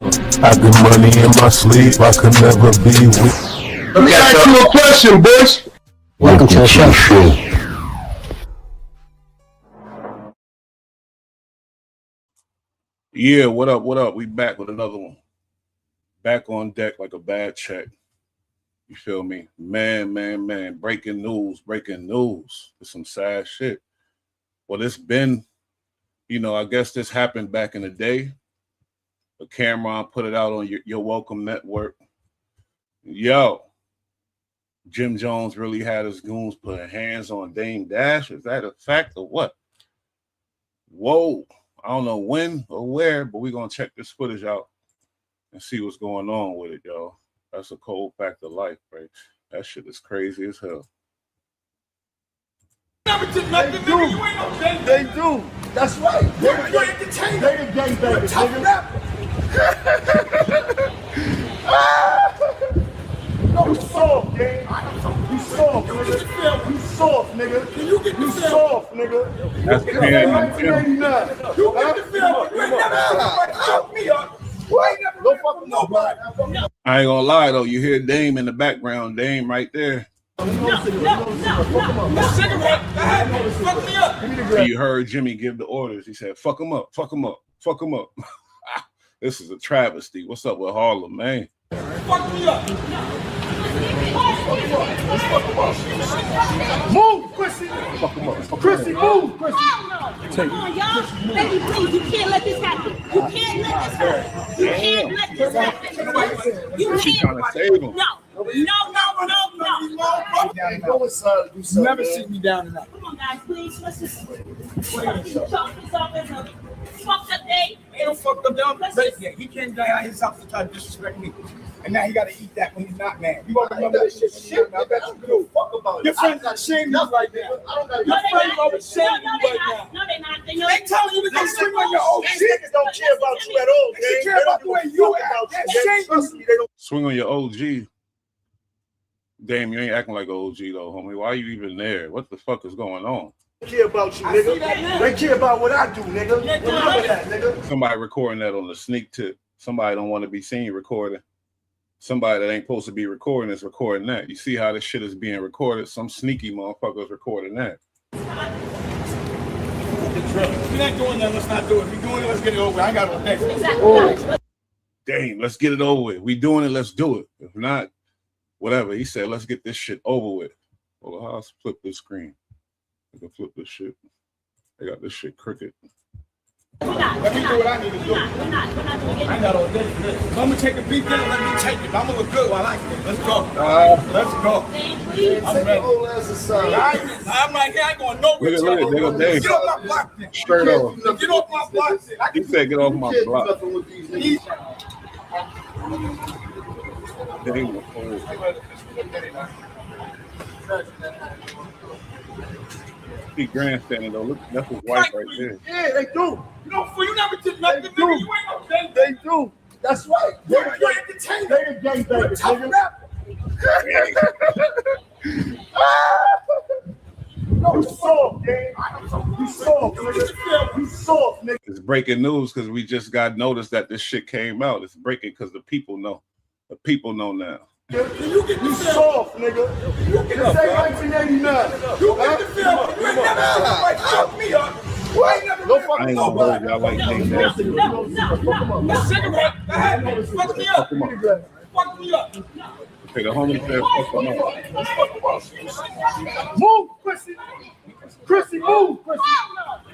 I got money in my sleep, I could never be weak. Let me ask you a question, boys. Welcome to the show. Yeah, what up, what up? We back with another one. Back on deck like a bad check. You feel me? Man. Breaking news. It's some sad shit. Well, it's been, I guess this happened back in the day. But Cameron put it out on your Welcome Network. Yo, Jim Jones really had his goons putting hands on Dame Dash. Is that a fact or what? Whoa. I don't know when or where, but we're going to check this footage out and see what's going on with it, y'all. That's a cold fact of life, right? That shit is crazy as hell. They do. That's right. They're the gang bangers, nigga. No, you soft, gang. You soft, nigga. You soft, nigga. Can you get the soft, nigga? That's You get 1989. You get the film. You ain't never fucking me up. Why never fucking nobody? I ain't gonna lie though, you hear Dame in the background, Dame right there. No. Cigarette. Fuck me up. You heard Jimmy give the orders. He said, fuck him up. This is a travesty. What's up with Harlem, man? Fuck me up. Move, Chrissy. Fuck him up. Chrissy, move, Chrissy. Come on, y'all. Baby, please, you can't let this happen. You can't let this happen. You trying to save him. No. You never see me down enough. Come on, guys, please. Let's just chalk this up as a fucked up day. Ain't no fucked up down. He came down his house to try to disrespect me. And now he got to eat that when he's not mad. You want to remember this shit? I bet you do. Fuck about it. Your friends are ashamed you right now. Your friends are ashamed you right now. No, they're not. They telling you to swing on your old shit. Niggas don't care about you at all. They care about the way you act. Swing on your OG. Damn, you ain't acting like an OG though, homie. Why are you even there? What the fuck is going on? They care about you, nigga. They care about what I do, nigga. Remember that, nigga. Somebody recording that on the sneak tip. Somebody don't want to be seen recording. Somebody that ain't supposed to be recording is recording that. You see how this shit is being recorded? Some sneaky motherfuckers recording that. If you're not doing that, let's not do it. If you're doing it, let's get it over. I got no next. Exactly. Damn, let's get it over with. We doing it, let's do it. If not, whatever. He said, let's get this shit over with. Well, how else flip this screen? I can flip this shit. They got this shit crooked. Let me do what I need to do. We're not doing it. I got all this. I'm gonna take a beat down. Let me take it. I'm gonna look good while I can. Let's go. Let's go. I'm ready. I'm right here. I ain't going nowhere. Look at Get off my block then. Straight off. Get off my block then. He said, get off my block. He grandstanding though. Look, that's his wife right there. Yeah, they do. You never did nothing. They do. You ain't no gang. They do. That's right. They're entertainers. They're the gang bangers, nigga. No, you soft, gang. You soft, nigga. You soft, nigga. It's breaking news because we just got notice that this shit came out. It's breaking because the people know. The people know now. You soft, nigga. This ain't 1989. You get the film. You ain't never like fuck me up. I ain't gonna hold y'all like Dame Dash. No. Cigarette. Fuck me up. Fuck me up. Okay, the homie said fuck him up. Move, Chrissy. Chrissy, move, Chrissy.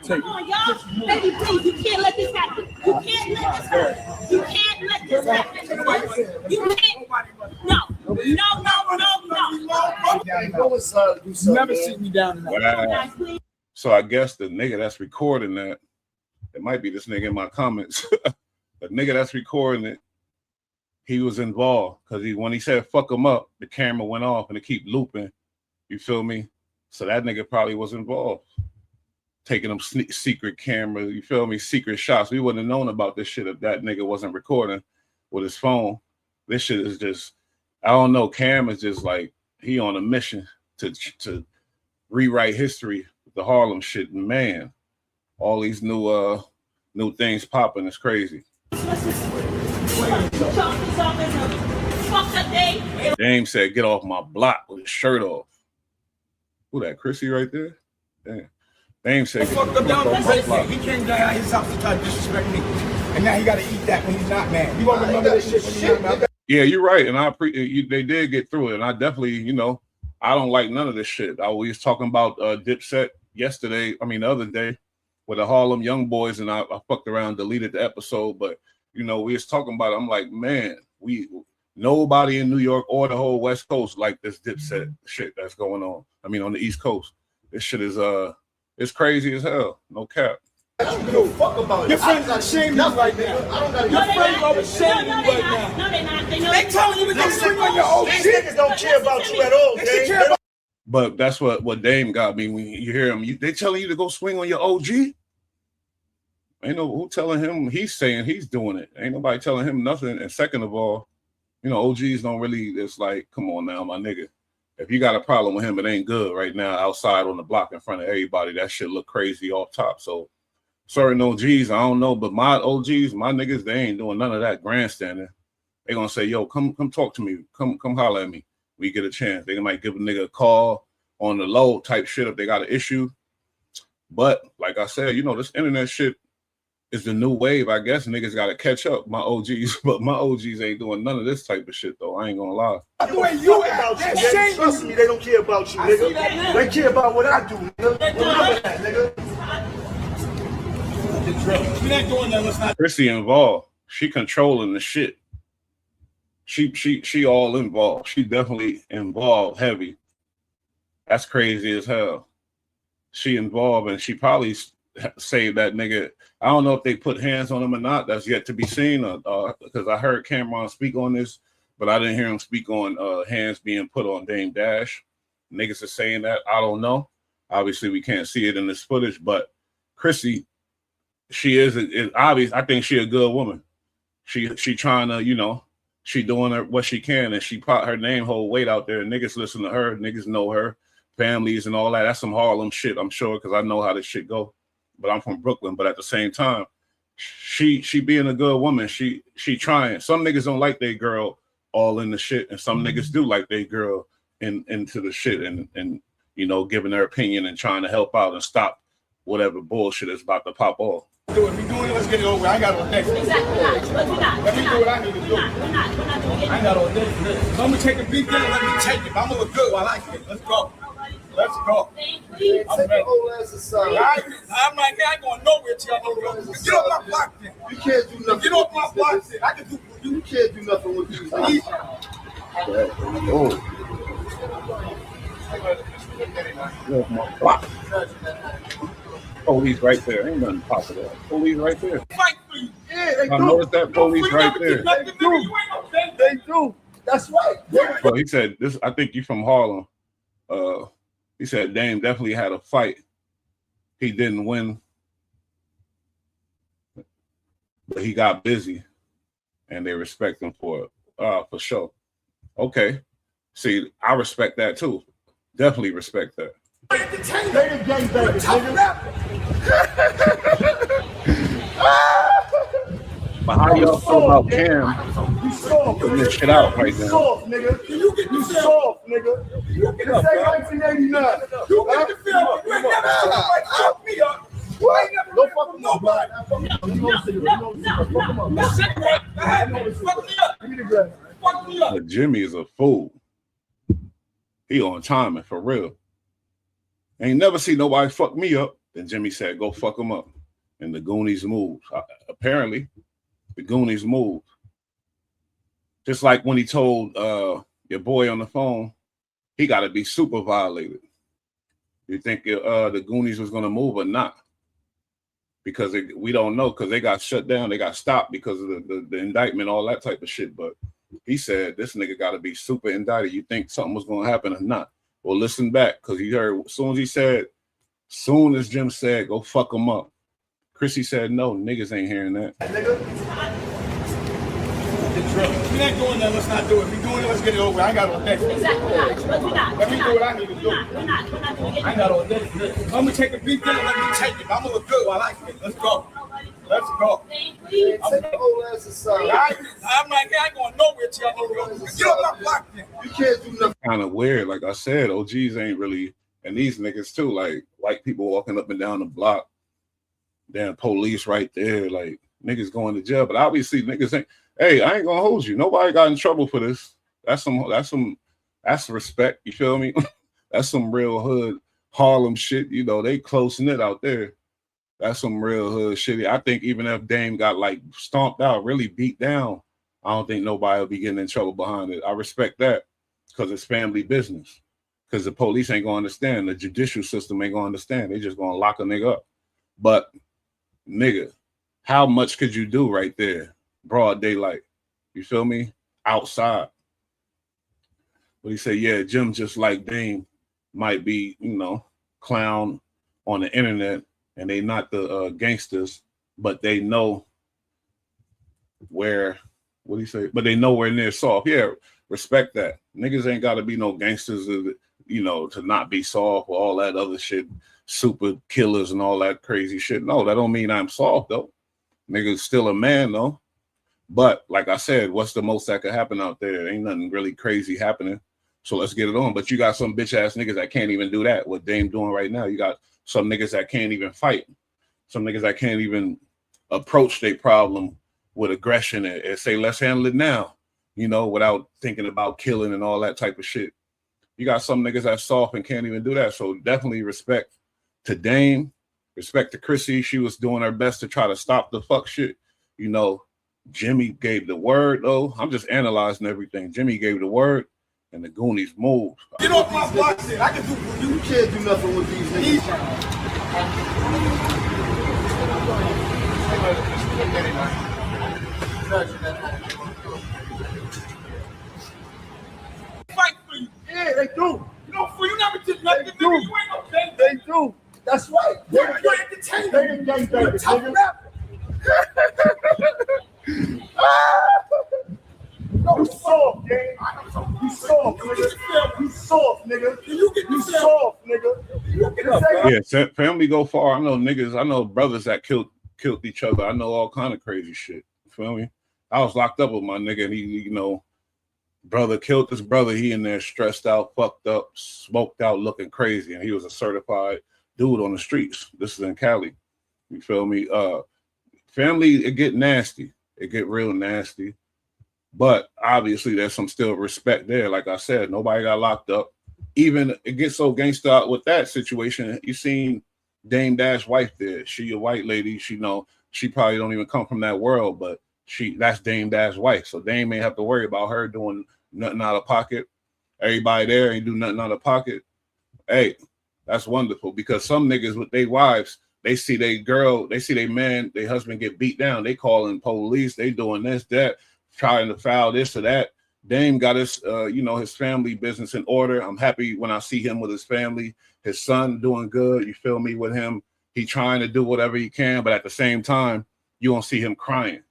Come on, y'all. Baby, please, you can't let this happen. You can't let this happen. You can't let this happen. You can't. No. You never see me down enough. Wow. So I guess the nigga that's recording that, it might be this nigga in my comments. The nigga that's recording it, he was involved because when he said fuck him up, the camera went off and it keep looping. You feel me? So that nigga probably was involved. Taking them secret camera, you feel me? Secret shots. We wouldn't have known about this shit if that nigga wasn't recording with his phone. This shit is just, I don't know. Cam is just like, he on a mission to rewrite history with the Harlem shit. And man, all these new things popping is crazy. Chalk this off as a fucked up day. Dame said, "Get off my block with his shirt off." Who that? Chrissy right there? Damn. Dame said, "Get Fucked up down off my block." He came down out his house to try to disrespect me, and now he got to eat that when he's not mad. You gonna remember this shit when he's not mad? Yeah, you're right, and they did get through it, and I definitely, I don't like none of this shit. We was talking about Dipset yesterday. I mean, the other day with the Harlem Young Boys, and I fucked around, deleted the episode, but we was talking about it. I'm like, man, nobody in New York or the whole West Coast like this Dipset shit that's going on. I mean, on the East Coast, this shit is it's crazy as hell. No cap. Fuck about it. Your friends are ashamed of you right now. Your friends are ashamed of you right now. No, they're not. They telling you to go swing on your old These shit. niggas don't care about you at all, They should Dame. care about But that's what Dame got me when you hear him. They telling you to go swing on your OG. Ain't no who telling him. He's saying he's doing it. Ain't nobody telling him nothing. And second of all, OGs don't really. It's like, come on now, my nigga. If you got a problem with him, it ain't good right now outside on the block in front of everybody. That shit look crazy off top. So certain OGs, I don't know, but my OGs, my niggas, they ain't doing none of that grandstanding. They gonna say, yo, come talk to me. Come holler at me. We get a chance. They might give a nigga a call on the low type shit if they got an issue. But like I said, this internet shit is the new wave. I guess niggas got to catch up. My OGs, but my OGs ain't doing none of this type of shit though. I ain't gonna lie. the way you act. They're ashamed of Trust you. me, they don't care about you, nigga. They care about what I do, nigga. Remember that, nigga. You're not doing that. Let's not. Chrissy involved. She controlling the shit. She all involved. She definitely involved heavy. That's crazy as hell. She involved, and she probably saved that nigga. I don't know if they put hands on him or not. That's yet to be seen. Because I heard Cameron speak on this, but I didn't hear him speak on hands being put on Dame Dash. Niggas are saying that. I don't know. Obviously, we can't see it in this footage, but Chrissy, she is obvious. I think she a good woman. She trying to, she doing what she can, and she put her name whole weight out there. Niggas listen to her. Niggas know her, families and all that. That's some Harlem shit, I'm sure, because I know how this shit go. But I'm from Brooklyn. But at the same time, she being a good woman, she trying. Some niggas don't like their girl all in the shit, and some niggas do like their girl into the shit and giving their opinion and trying to help out and stop whatever bullshit is about to pop off. Do it. We doing it. Let's get it over. I ain't got all day. Exactly. But we're not. Let me do what I need to do. We're not doing it. I ain't got all day for this. So I'm gonna take a beat down. Let me take it. I'm gonna look good while I can. Let's go. Let's go. Please. I'm ready. whole ass aside. I'm like, I ain't going nowhere till I know you. Get off my block then. You can't do nothing. Get off my block then. I can do for you. You can't do nothing with these Please. Police right there. Ain't nothing possible. Police right there. Fight for you. Yeah, they I do. noticed that police We right never there. did nothing, nigga. You ain't no thing. They do. That's right. Well, he said this. I think you from Harlem. He said Dame definitely had a fight. He didn't win, but he got busy, and they respect him for it. For sure. Okay. See, I respect that too. Definitely respect that. They the gangbangers, nigga. But how y'all feel about Cam You soft. putting this shit out right You now? soft, nigga. You soft, nigga. This ain't 1989. You get the film. You ain't never seen nobody fuck me up. You ain't never Don't fuck fuck with with nobody. nobody. That's it, right? Fuck me up. Give me the glass. Fuck me up. But Jimmy is a fool. He on timing for real. Ain't never see nobody fuck me up. Then Jimmy said, "Go fuck him up." And the Goonies moved. Apparently, the Goonies moved. Just like when he told your boy on the phone, he got to be super violated. You think the Goonies was going to move or not? Because we don't know, because they got shut down. They got stopped because of the indictment, all that type of shit. But he said, this nigga got to be super indicted. You think something was going to happen or not? Well, listen back, because he heard, soon as Jim said, go fuck him up, Chrissy said, no, niggas ain't hearing that. We're not doing that. Let's not do it. We're doing it. Let's get it over. I ain't got all day. Exactly. But we're not. Let me do what I need to do. We're not doing it. I ain't got all day for this. I'm gonna take a beat down. Let me take it. I'm gonna look good while I can. Let's go. Let's go. Please. Take the whole ass aside. right here. I ain't going nowhere till y'all know. Get off my block then. You can't do nothing. Kind of weird. Like I said, OGs ain't really, and these niggas too, like white people walking up and down the block, damn police right there, like niggas going to jail. But obviously niggas ain't, hey, I ain't gonna hold you. Nobody got in trouble for this. That's respect. You feel me? That's some real hood Harlem shit. You know, they close knit out there. That's some real hood shit. I think even if Dame got like stomped out, really beat down, I don't think nobody will be getting in trouble behind it. I respect that because it's family business. Because the police ain't gonna understand, the judicial system ain't gonna understand. They just gonna lock a nigga up. But nigga, how much could you do right there? Broad daylight. You feel me? Outside. But he said, yeah, Jim, just like Dame, might be, you know, clown on the internet, and they not the gangsters, but they know where, what do you say? But they know where near soft. Yeah, respect that. Niggas ain't got to be no gangsters, you know, to not be soft or all that other shit, super killers and all that crazy shit. No, that don't mean I'm soft, though. Nigga's still a man, though. But like I said, what's the most that could happen out there? Ain't nothing really crazy happening. So let's get it on. But you got some bitch ass niggas that can't even do that. What Dame doing right now? You got some niggas that can't even fight. Some niggas that can't even approach their problem with aggression and say, let's handle it now, you know, without thinking about killing and all that type of shit. You got some niggas that's soft and can't even do that. So definitely respect to Dame, respect to Chrissy. She was doing her best to try to stop the fuck shit. You know, Jimmy gave the word, though. I'm just analyzing everything. Jimmy gave the word, and the Goonies moved. Get off my block then. I can do for you. You can't do nothing with these niggas. Fight for you. Yeah, they do. You know, for you never did nothing. They do. You ain't okay. They do. That's right. You're entertaining. They didn't get better. Tough rapper. No, you soft, gang. You soft, nigga. You soft, nigga. You soft, nigga. Yeah, family go far. I know niggas. I know brothers that killed each other. I know all kind of crazy shit. You feel me? I was locked up with my nigga, and he, you know, brother killed his brother. He in there stressed out, fucked up, smoked out, looking crazy, and he was a certified dude on the streets. This is in Cali. You feel me? Family, it get nasty. It get real nasty. But obviously there's some still respect there. Like I said, nobody got locked up. Even it gets so gangsta out with that situation. You seen Dame Dash wife there. She a white lady. She know she probably don't even come from that world, but that's Dame Dash wife. So Dame ain't have to worry about her doing nothing out of pocket. Everybody there ain't do nothing out of pocket. Hey, that's wonderful, because some niggas with their wives, they see their girl, they see their man, their husband get beat down. They calling police. They doing this, that, trying to file this or that. Dame got his, you know, his family business in order. I'm happy when I see him with his family, his son doing good. You feel me with him? He trying to do whatever he can, but at the same time, you won't see him crying.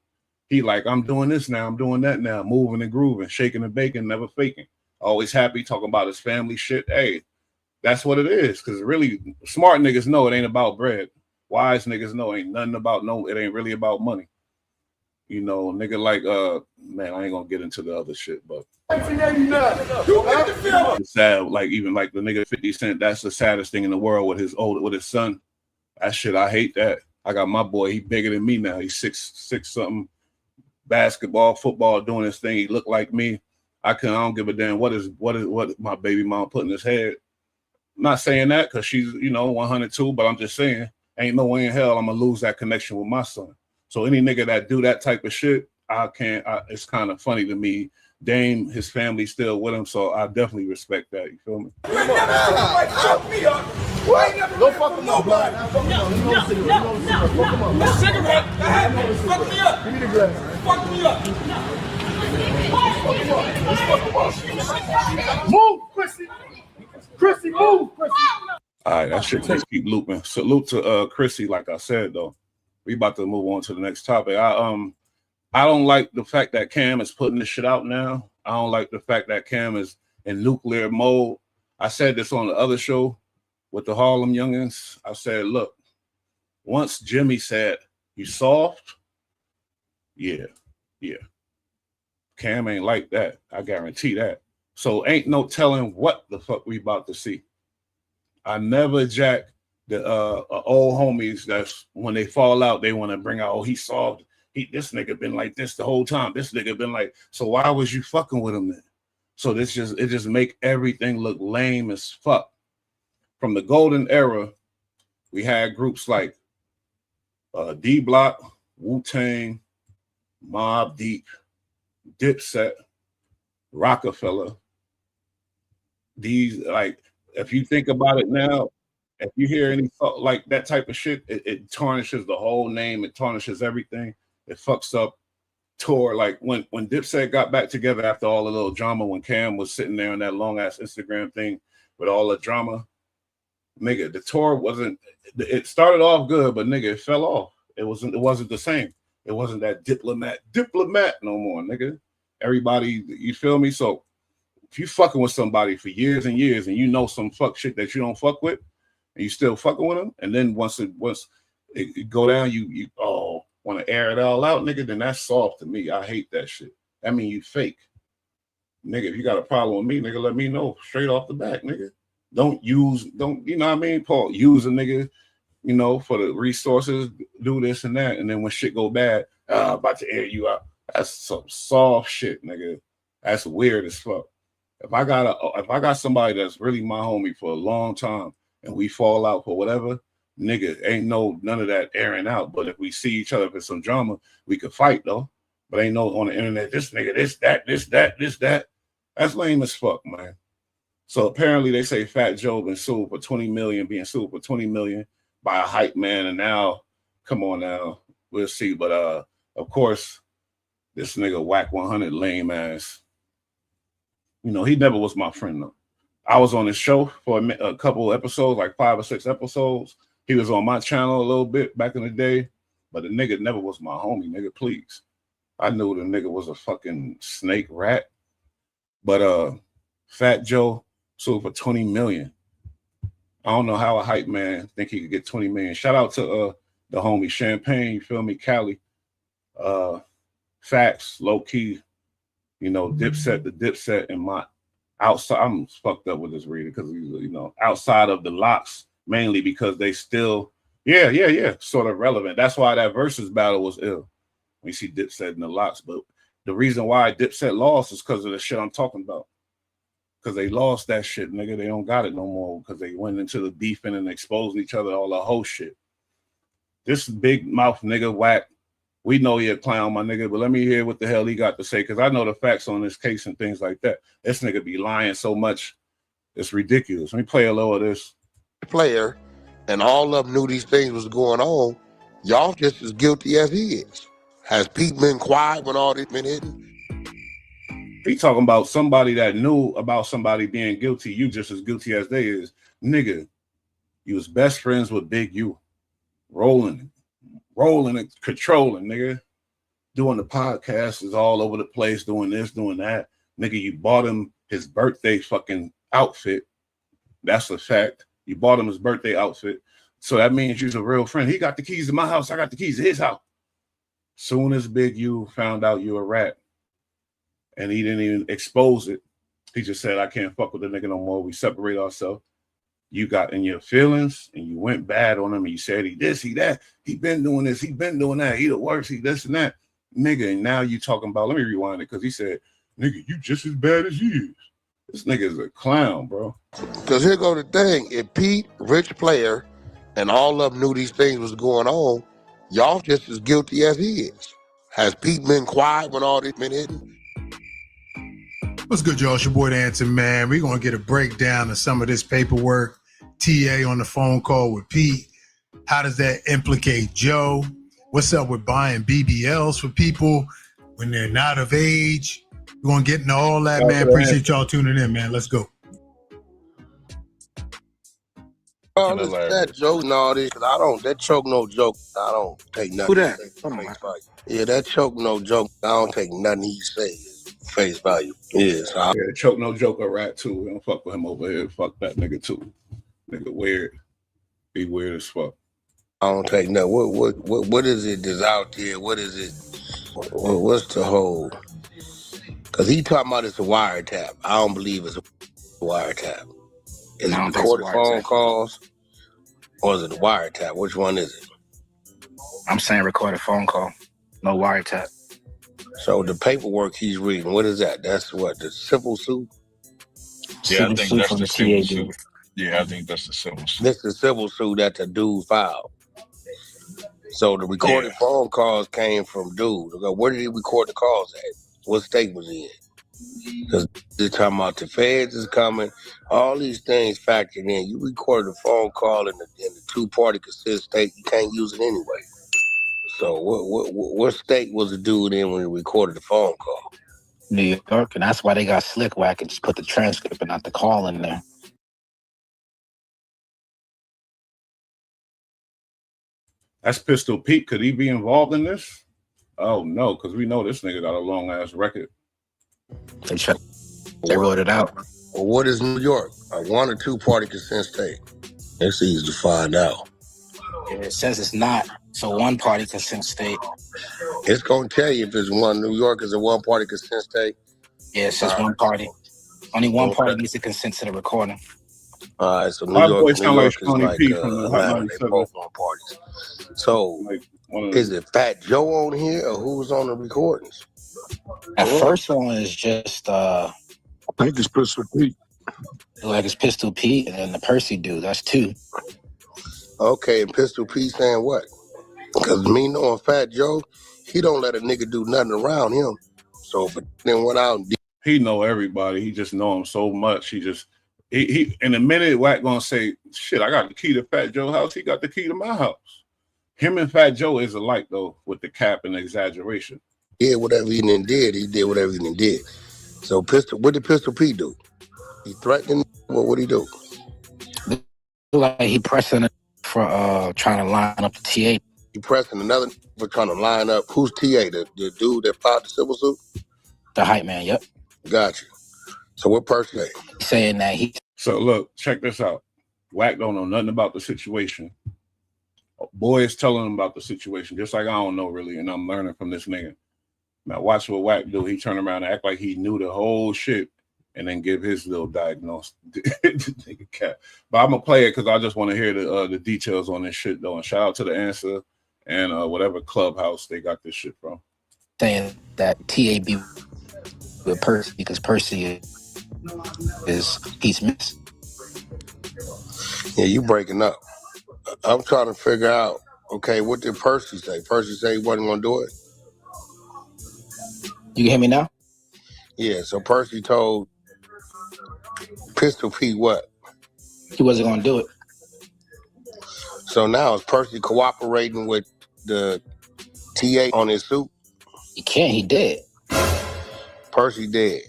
He like, I'm doing this now, I'm doing that now, moving and grooving, shaking and baking, never faking. Always happy, talking about his family shit. Hey, that's what it is. Because really, smart niggas know it ain't about bread. Wise niggas know it ain't nothing about it ain't really about money. You know, nigga like man, I ain't gonna get into the other shit, but it's sad. Like even like the nigga 50 Cent, that's the saddest thing in the world with his son. That shit, I hate that. I got my boy, he bigger than me now. He's six something, basketball, football, doing his thing. He look like me. I don't give a damn what my baby mom put in his head. I'm not saying that because she's, you know, 102, but I'm just saying, ain't no way in hell I'm gonna lose that connection with my son. So any nigga that do that type of shit, it's kind of funny to me. Dame, his family still with him, so I definitely respect that. You feel me? Don't fuck with nobody. No. Cigarette. Fuck me up. Give me the glass. Fuck me up. Move, Chrissy. Chrissy, move, Chrissy. All right, that shit just keep looping. Salute to Chrissy, like I said, though. We about to move on to the next topic. I don't like the fact that Cam is putting this shit out now. I don't like the fact that Cam is in nuclear mode. I said this on the other show with the Harlem Youngins. I said, look, once Jimmy said, you soft? Yeah. Cam ain't like that. I guarantee that. So ain't no telling what the fuck we about to see. I never jack the old homies that's when they fall out, they want to bring out, oh, he solved. This nigga been like this the whole time. This nigga been like, so why was you fucking with him then? So it just make everything look lame as fuck. From the golden era, we had groups like D Block, Wu-Tang, Mobb Deep, Dipset, Rockefeller. These, like, if you think about it now, if you hear any like that type of shit, it tarnishes the whole name. It tarnishes everything. It fucks up tour. Like when Dipset got back together after all the little drama, when Cam was sitting there on that long ass Instagram thing with all the drama, nigga, the tour wasn't. It started off good, but nigga, it fell off. It wasn't the same. It wasn't that diplomat no more, nigga. Everybody, you feel me? So if you fucking with somebody for years and years, and you know some fuck shit that you don't fuck with, and you still fucking with them, and then once it go down, you want to air it all out, nigga, then that's soft to me. I hate that shit. That mean you fake. Nigga, if you got a problem with me, nigga, let me know straight off the back, nigga. Don't you know what I mean, Paul? Use a nigga, you know, for the resources, do this and that, and then when shit go bad, about to air you out. That's some soft shit, nigga. That's weird as fuck. If I got somebody that's really my homie for a long time and we fall out for whatever, nigga, ain't none of that airing out. But if we see each other for some drama, we could fight though. But ain't no on the internet, this nigga, this, that. That's lame as fuck, man. So apparently they say Fat Joe been sued for 20 million, being sued for 20 million by a hype man. And now, come on now, we'll see. But of course, this nigga Whack 100 lame ass. You know, he never was my friend though. I was on his show for a couple episodes, like 5 or 6 episodes. He was on my channel a little bit back in the day, but the nigga never was my homie, nigga, please. I knew the nigga was a fucking snake rat. But Fat Joe sued for 20 million. I don't know how a hype man think he could get 20 million. Shout out to the homie Champagne, you feel me, Cali. Facts, low key, you know, Dipset and my outside. I'm fucked up with this reader because, you know, outside of the locks, mainly because they still, sort of relevant. That's why that versus battle was ill. We see Dipset in the locks, but the reason why Dipset lost is because of the shit I'm talking about. Because they lost that shit, nigga. They don't got it no more because they went into the beefing and exposing each other, all the whole shit. This big mouth nigga Whack, we know he a clown, my nigga, but let me hear what the hell he got to say, because I know the facts on this case and things like that. This nigga be lying so much, it's ridiculous. Let me play a little of this. Player, and all of them knew these things was going on. Y'all just as guilty as he is. Has Pete been quiet when all this been hidden? He talking about somebody that knew about somebody being guilty. You just as guilty as they is. Nigga, you was best friends with Big U. Rolling and controlling, nigga. Doing the podcast is all over the place, doing this, doing that. Nigga, you bought him his birthday fucking outfit. That's a fact. You bought him his birthday outfit. So that means you're a real friend. He got the keys to my house. I got the keys to his house. Soon as Big U found out you a rat, and he didn't even expose it, he just said, I can't fuck with the nigga no more. We separate ourselves. You got in your feelings and you went bad on him and you said he this, he that, he been doing this, he been doing that, he the worst, he this and that. Nigga, and now you talking about, let me rewind it, because he said, nigga, you just as bad as he is. This nigga is a clown, bro. Because here go the thing. If Pete, rich player, and all of them knew these things was going on, y'all just as guilty as he is. Has Pete been quiet when all this been hidden? What's good, y'all? It's your boy, the Answer Man. We're going to get a breakdown of some of this paperwork. TA on the phone call with Pete. How does that implicate Joe? What's up with buying BBLs for people when they're not of age? We're going to get into all that, man. Appreciate y'all tuning in, man. Let's go. Oh, listen, that joke and all this, that choke no joke. I don't take nothing. Who that? Yeah, that choke no joke. I don't take nothing he says face value. Yeah, so choke no joke a rat too. We don't fuck with him over here. Fuck that nigga too. Nigga weird. Be weird as fuck. I don't take nothing. What is it that's out there? What is it? What's the whole? Because he talking about it's a wiretap. I don't believe it's a wiretap. Is it I don't think it's a recorded phone wiretap. calls or is it a wiretap? Which one is it? I'm saying recorded phone call, no wiretap. So the paperwork he's reading, what is that? That's what, the civil suit? Yeah, I Civil think suit that's from the the civil TA suit. dude. Yeah, I think that's the civil suit. This is the civil suit that the dude filed. So the recorded phone calls came from dude. Where did he record the calls at? What state was he in? Because they're talking about the feds is coming. All these things factored in. You recorded a phone call in the two-party consent state. You can't use it anyway. So what state was the dude in when he recorded the phone call? New York, and that's why they got Slick Whack and just put the transcript and not the call in there. That's Pistol Pete. Could he be involved in this? Oh no, because we know this nigga got a long ass record. They wrote it out. Well, what is New York? A one or two-party consent state? It's easy to find out. It says it's not. So one party consent state. It's going to tell you if it's one. New York is a one-party consent state. Yeah, it says one party. Only one party needs to consent to the recording. All right, so New My York, boy New sound York like is Shawnee like P from the Hot Atlanta. They 97. both one parties. So Like one of is it Fat Joe on here or who's on the recordings? The first one is just I think it's Pistol Pete. like it's Pistol Pete and then the Percy dude. That's two. Okay, and Pistol P saying what? Because me knowing Fat Joe, he don't let a nigga do nothing around him. So, but then went out and he know everybody. He just know him so much. He in a minute, Wack gonna say, shit, I got the key to Fat Joe's house. He got the key to my house. Him and Fat Joe is alike though, with the cap and the exaggeration. did whatever he done did. He did whatever he done did. So what did Pistol P do? He threatened him? What he do? Like he pressing it for trying to line up the TA. He pressing another for trying to line up. Who's TA? The dude that filed the civil suit? The hype man, yep. Gotcha. So what person? Saying that he So look, check this out. Wack don't know nothing about the situation. Boy is telling him about the situation, just like I don't know really, and I'm learning from this nigga. Now watch what Wack do. He turn around and act like he knew the whole shit and then give his little diagnosis. Nigga cat. But I'm gonna play it because I just want to hear the details on this shit though. And shout out to the answer and whatever clubhouse they got this shit from. saying that TAB with Percy because Percy is Pete's miss. Yeah, you breaking up. I'm trying to figure out, okay, what did Percy say? Percy say he wasn't going to do it? You can hear me now? Yeah, so Percy told Pistol Pete what? He wasn't going to do it. So now is Percy cooperating with the TA on his suit? He can't. He did. Percy dead.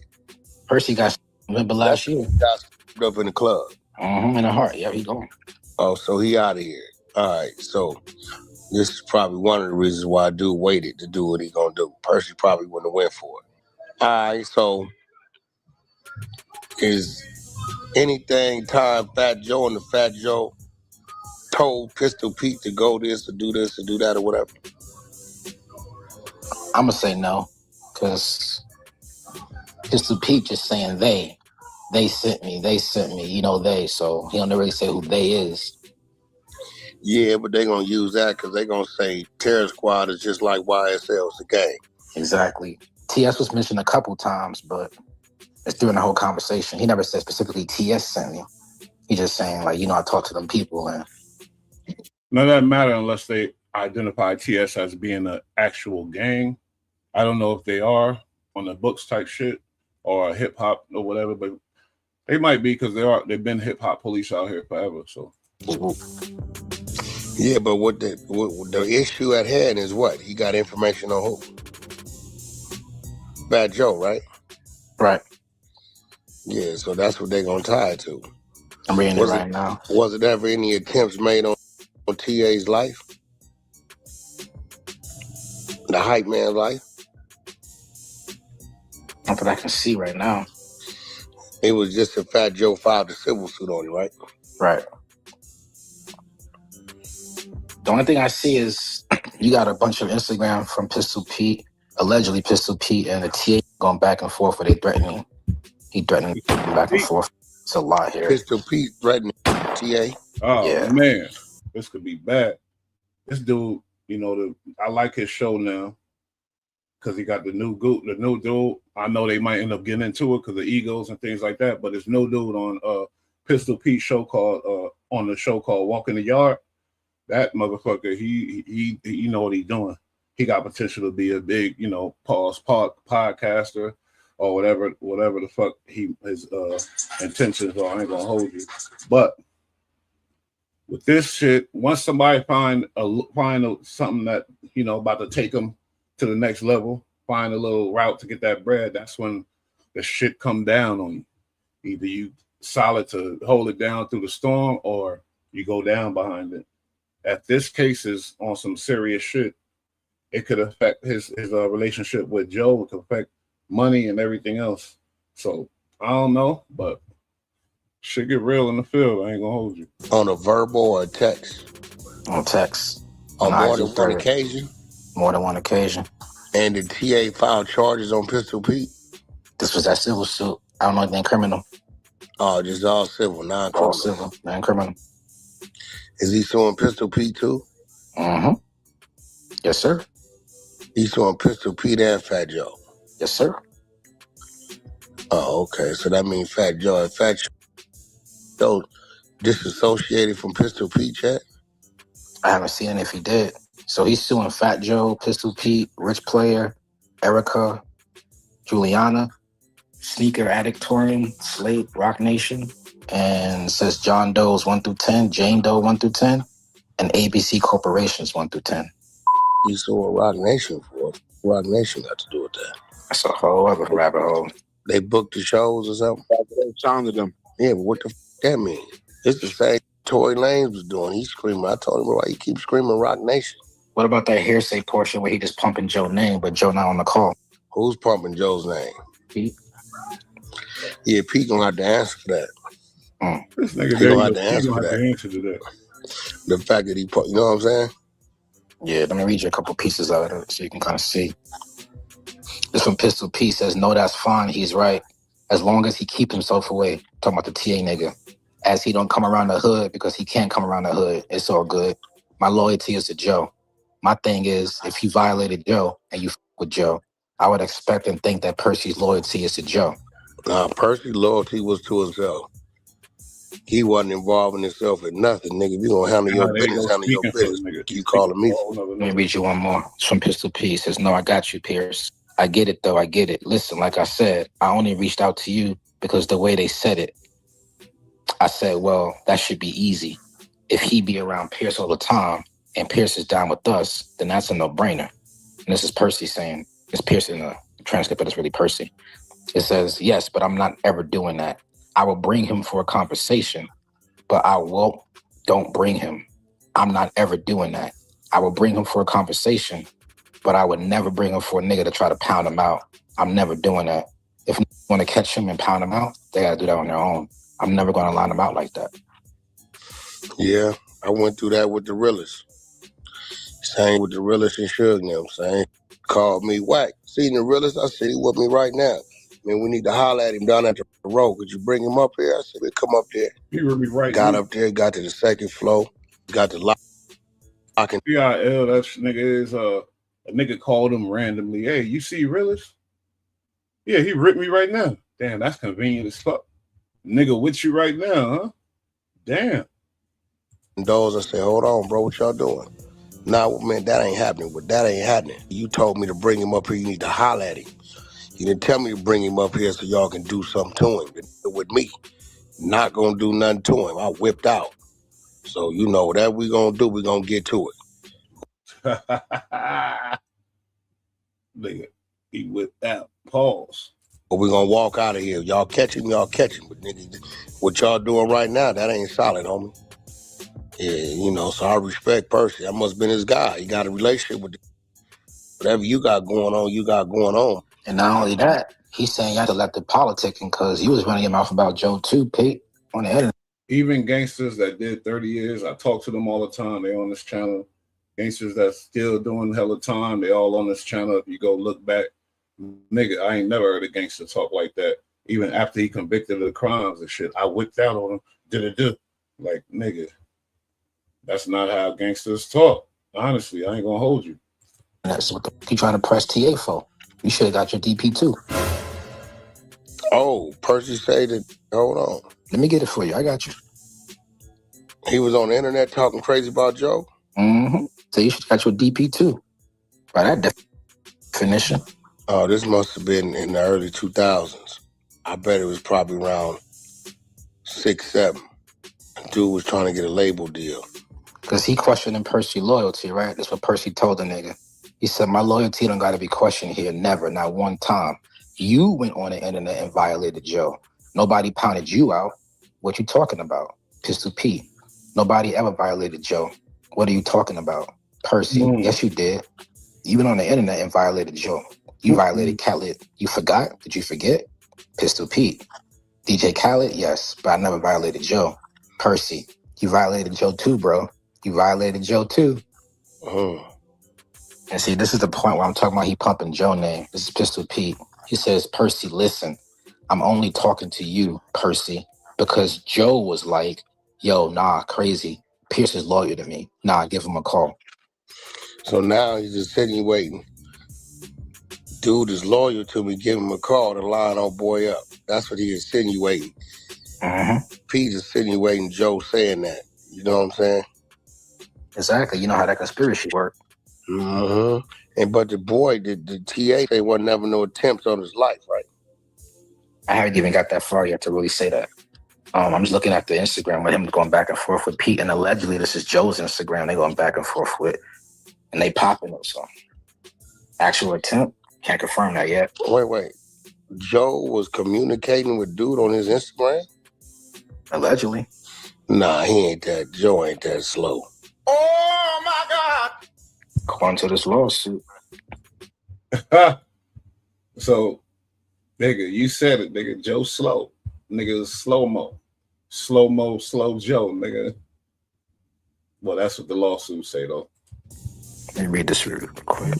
Percy got remember last year. Got screwed up in the club. In the heart. Yeah, he gone. Oh, so he out of here. All right, so this is probably one of the reasons why dude waited to do what he gonna do. Percy probably wouldn't have went for it. All right, so is anything time Fat Joe and the Fat Joe told Pistol Pete to go this or do that or whatever? I'm going to say no because Pistol Pete just saying they sent me, they, so he don't really say who they is. Yeah, but they gonna use that because they gonna say Terror Squad is just like YSL, it's a gang. Exactly. TS was mentioned a couple times, but it's during the whole conversation. He never said specifically TS sent me. He just saying like, I talked to them people and None of that matter unless they identify TS as being an actual gang. I don't know if they are on the books type shit or hip hop or whatever, but they might be because they've been hip hop police out here forever. So yeah, but what the issue at hand is what? He got information on who? Fat Joe, right? Right. Yeah, so that's what they're gonna tie it to. I'm reading it right now. Was it ever any attempts made on TA's life? The hype man's life? Not that I can see right now. It was just a Fat Joe filed the civil suit on you, right? Right. The only thing I see is you got a bunch of Instagram from Pistol Pete allegedly Pistol Pete and the TA going back and forth where they threatening. He threatening back and forth. It's a lot here. Pistol Pete threatening TA. Oh Yeah. man, this could be bad. This dude, you know, I like his show now because he got the new dude. I know they might end up getting into it because of egos and things like that, but it's no dude on Pistol Pete show called Walk in the Yard. That motherfucker, he know what he's doing. He got potential to be a big, you know, podcaster or whatever the fuck his intentions are. I ain't gonna hold you, but with this shit, once somebody find something that, you know, about to take them to the next level, find a little route to get that bread, that's when the shit come down on you. Either you solid to hold it down through the storm, or you go down behind it. At this case is on some serious shit. It could affect his relationship with Joe. It could affect money and everything else. So I don't know, but shit get real in the field. I ain't gonna hold you. On a verbal or a text? On text. On more than one occasion? More than one occasion. And the TA filed charges on Pistol Pete? This was that civil suit. I don't know anything criminal. Oh, just all civil, non-criminal. All civil, non-criminal. Is he suing Pistol Pete too? Mm-hmm. Yes, sir. He's suing Pistol Pete and Fat Joe? Yes, sir. Oh, okay. So that means Fat Joe and Fat Joe disassociated from Pistol Pete yet? I haven't seen it if he did. So he's suing Fat Joe, Pistol Pete, Rich Player, Erica, Juliana, Sneaker Addict Touring, Slate, Rock Nation, and it says John Doe's 1 through 10, Jane Doe 1 through 10, and ABC Corporations 1 through 10. He's suing Rock Nation for it. Rock Nation got to do with that. That's a whole other rabbit hole. They booked the shows or something? They sounded them. Yeah, but what the f that mean? It's the same Tory Lanez was doing. He's screaming. I told him, why you keep screaming Rock Nation? What about that hearsay portion where he just pumping Joe's name, but Joe not on the call? Who's pumping Joe's name? Pete. Yeah, Pete gonna have to answer for that. This nigga gonna have to answer for that. Answer to that. The fact that you know what I'm saying? Yeah, let me read you a couple pieces of it so you can kind of see. This one, Pistol P says, no, that's fine. He's right. As long as he keep himself away. Talking about the TA nigga. As he don't come around the hood because he can't come around the hood. It's all good. My loyalty is to Joe. My thing is, if you violated Joe and you f with Joe, I would expect and think that Percy's loyalty is to Joe. Nah, Percy's loyalty was to himself. He wasn't involving himself in nothing, nigga. If you gonna handle your business, handle your business. You calling me? Let me read you one more. It's from Pistol P. It says, no, I got you, Pierce. I get it, though. I get it. Listen, like I said, I only reached out to you because the way they said it, I said, well, that should be easy. If he be around Pierce all the time and Pierce is down with us, then that's a no-brainer. And this is Percy saying, it's Pierce in the transcript, but it's really Percy. It says, yes, but I'm not ever doing that. I will bring him for a conversation, but don't bring him. I'm not ever doing that. I will bring him for a conversation, but I would never bring him for a nigga to try to pound him out. I'm never doing that. If you want to catch him and pound him out, they got to do that on their own. I'm never going to line him out like that. Yeah, I went through that with the realest. Same with the realest and Suge and them, saying, called me whack. See the realest? I said, he with me right now. Man, we need to holler at him down at the road. Could you bring him up here? I said, we come up there. He would be right. Got up there, got to the second floor, got the locking. PIL, that nigga is a nigga called him randomly. Hey, you see realist? Yeah, he ripped me right now. Damn, that's convenient as fuck. Nigga with you right now, huh? Damn. Those, I said, hold on, bro, what y'all doing? Nah, man, that ain't happening. But that ain't happening. You told me to bring him up here. You need to holler at him. You didn't tell me to bring him up here so y'all can do something to him. With me, not gonna do nothing to him. I whipped out. So, you know, whatever we gonna do, we gonna get to it. Nigga, he whipped out. Pause. But we gonna walk out of here. Y'all catch him, y'all catch him. But nigga, what y'all doing right now, that ain't solid, homie. Yeah, you know, so I respect Percy. That must have been his guy. He got a relationship with whatever you got going on, you got going on. And not only that, he's saying you have to let the politicking because you was running your mouth about Joe too, Pete, on the internet. Even gangsters that did 30 years, I talk to them all the time. They on this channel. Gangsters that's still doing hella time, they all on this channel. If you go look back, nigga, I ain't never heard a gangster talk like that. Even after he convicted of the crimes and shit, I whipped out on him, did. Like, nigga, that's not how gangsters talk. Honestly, I ain't gonna hold you. That's what you trying to press TA for. You should have got your DP too. Oh, Percy said that. Hold on. Let me get it for you. I got you. He was on the internet talking crazy about Joe. Mm-hmm. So you should have got your DP too. By that definition. Oh, this must have been in the early 2000s. I bet it was probably around 6, 7. Dude was trying to get a label deal. Because he questioning Percy's loyalty, right? That's what Percy told the nigga. He said, my loyalty don't got to be questioned here. Never, not one time. You went on the internet and violated Joe. Nobody pounded you out. What you talking about? Pistol P. Nobody ever violated Joe. What are you talking about? Percy. Yes, you did. You went on the internet and violated Joe. You violated Khaled. You forgot? Did you forget? Pistol Pete. DJ Khaled? Yes, but I never violated Joe. Percy. You violated Joe too, bro. You violated Joe too. And see, this is the point where I'm talking about he pumping Joe name. This is Pistol Pete. He says, Percy, listen, I'm only talking to you, Percy, because Joe was like, yo, nah, crazy. Pierce is loyal to me. Nah, give him a call. So now he's insinuating, dude is loyal to me, give him a call to line old boy up. That's what he insinuating. Pete insinuating Joe saying that. You know what I'm saying? Exactly. You know how that conspiracy worked. And but the boy, the TA, there was never no attempts on his life, right? I haven't even got that far yet to really say that. I'm just looking at the Instagram with him going back and forth with Pete, and allegedly this is Joe's Instagram they going back and forth with, and they popping it. So actual attempt, can't confirm that yet. Wait. Joe was communicating with dude on his Instagram? Allegedly. Nah, he ain't that. Joe ain't that slow. Oh my God! According to this lawsuit. So, nigga, you said it, nigga. Joe slow. Nigga is slow-mo. Slow-mo, slow Joe, nigga. Well, that's what the lawsuit say, though. Let me read this real quick.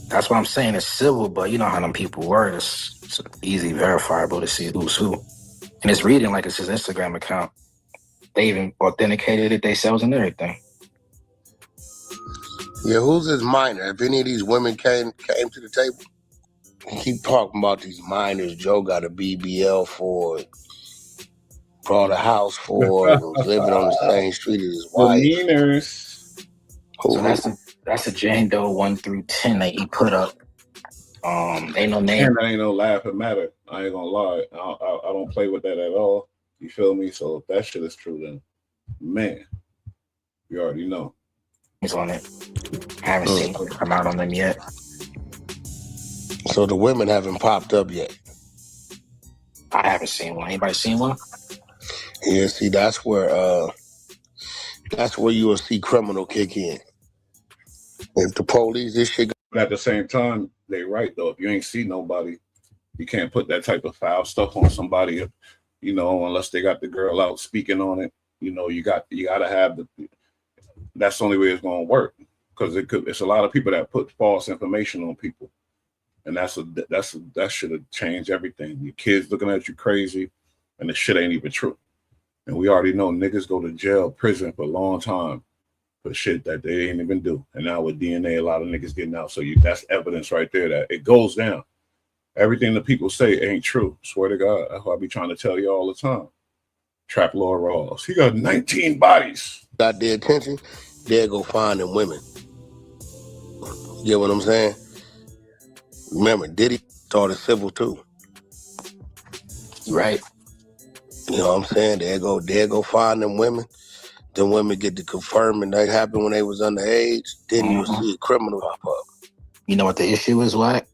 That's what I'm saying. It's civil, but you know how them people work. It's easy verifiable to see who's who. And it's reading like it's his Instagram account. They even authenticated it themselves and everything. Yeah, who's his minor? If any of these women came to the table, keep talking about these minors. Joe got a BBL for it, brought a house for it, was living on the same street as his wife. The meaners. So that's a Jane Doe 1 through 10 that he put up. Ain't no name. And that ain't no laughing matter. I ain't gonna lie. I don't play with that at all. You feel me? So if that shit is true, then man, you already know. He's on it. Haven't seen him come out on them yet. So the women haven't popped up yet. I haven't seen one. Anybody seen one? Yeah, see, that's where you will see criminal kick in. If the police, this shit. But at the same time, they right though. If you ain't see nobody, you can't put that type of foul stuff on somebody. You know, unless they got the girl out speaking on it. You know, you gotta have the. That's the only way it's gonna work, because it's a lot of people that put false information on people, and that should have changed everything. Your kids looking at you crazy, and the shit ain't even true. And we already know niggas go to jail, prison for a long time for shit that they ain't even do. And now with DNA, a lot of niggas getting out. So that's evidence right there that it goes down. Everything the people say ain't true. Swear to God, that's what I be trying to tell you all the time. Trap Lord Ross, he got 19 bodies. Got their attention, they'll go find them women. You get what I'm saying? Remember, Diddy started civil too. Right. You know what I'm saying? They'll go find them women. Them women get to confirm and that happened when they was underage. Then you'll see a criminal pop up. You know what the issue is, what?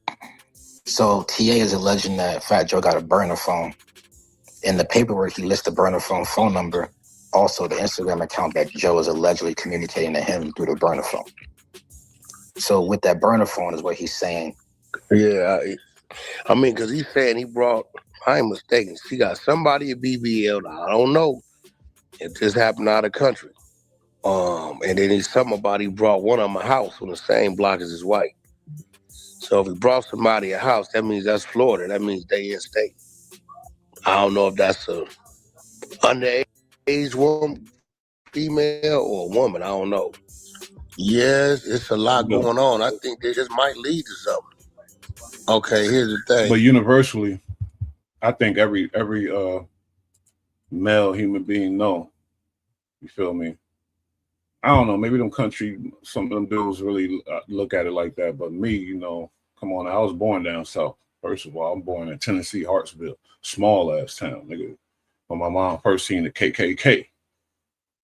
So TA is alleging that Fat Joe got a burner phone. In the paperwork, he lists the burner phone number. Also, the Instagram account that Joe is allegedly communicating to him through the burner phone. So with that burner phone is what he's saying. Yeah, I mean, because he's saying he brought, I ain't mistaken, he got somebody at BBL. Now, I don't know if this happened out of country. And then somebody brought one of my house on the same block as his wife. So if he brought somebody a house, that means that's Florida. That means they in state. I don't know if that's a underage woman, female, or a woman. I don't know. Yes, it's a lot going on. I think this might lead to something. Okay, here's the thing. But universally, I think every male human being know. You feel me? I don't know. Maybe some of them dudes really look at it like that. But me, you know, come on. I was born down south. First of all, I'm born in Tennessee, Hartsville, small ass town, nigga. When my mom first seen the KKK,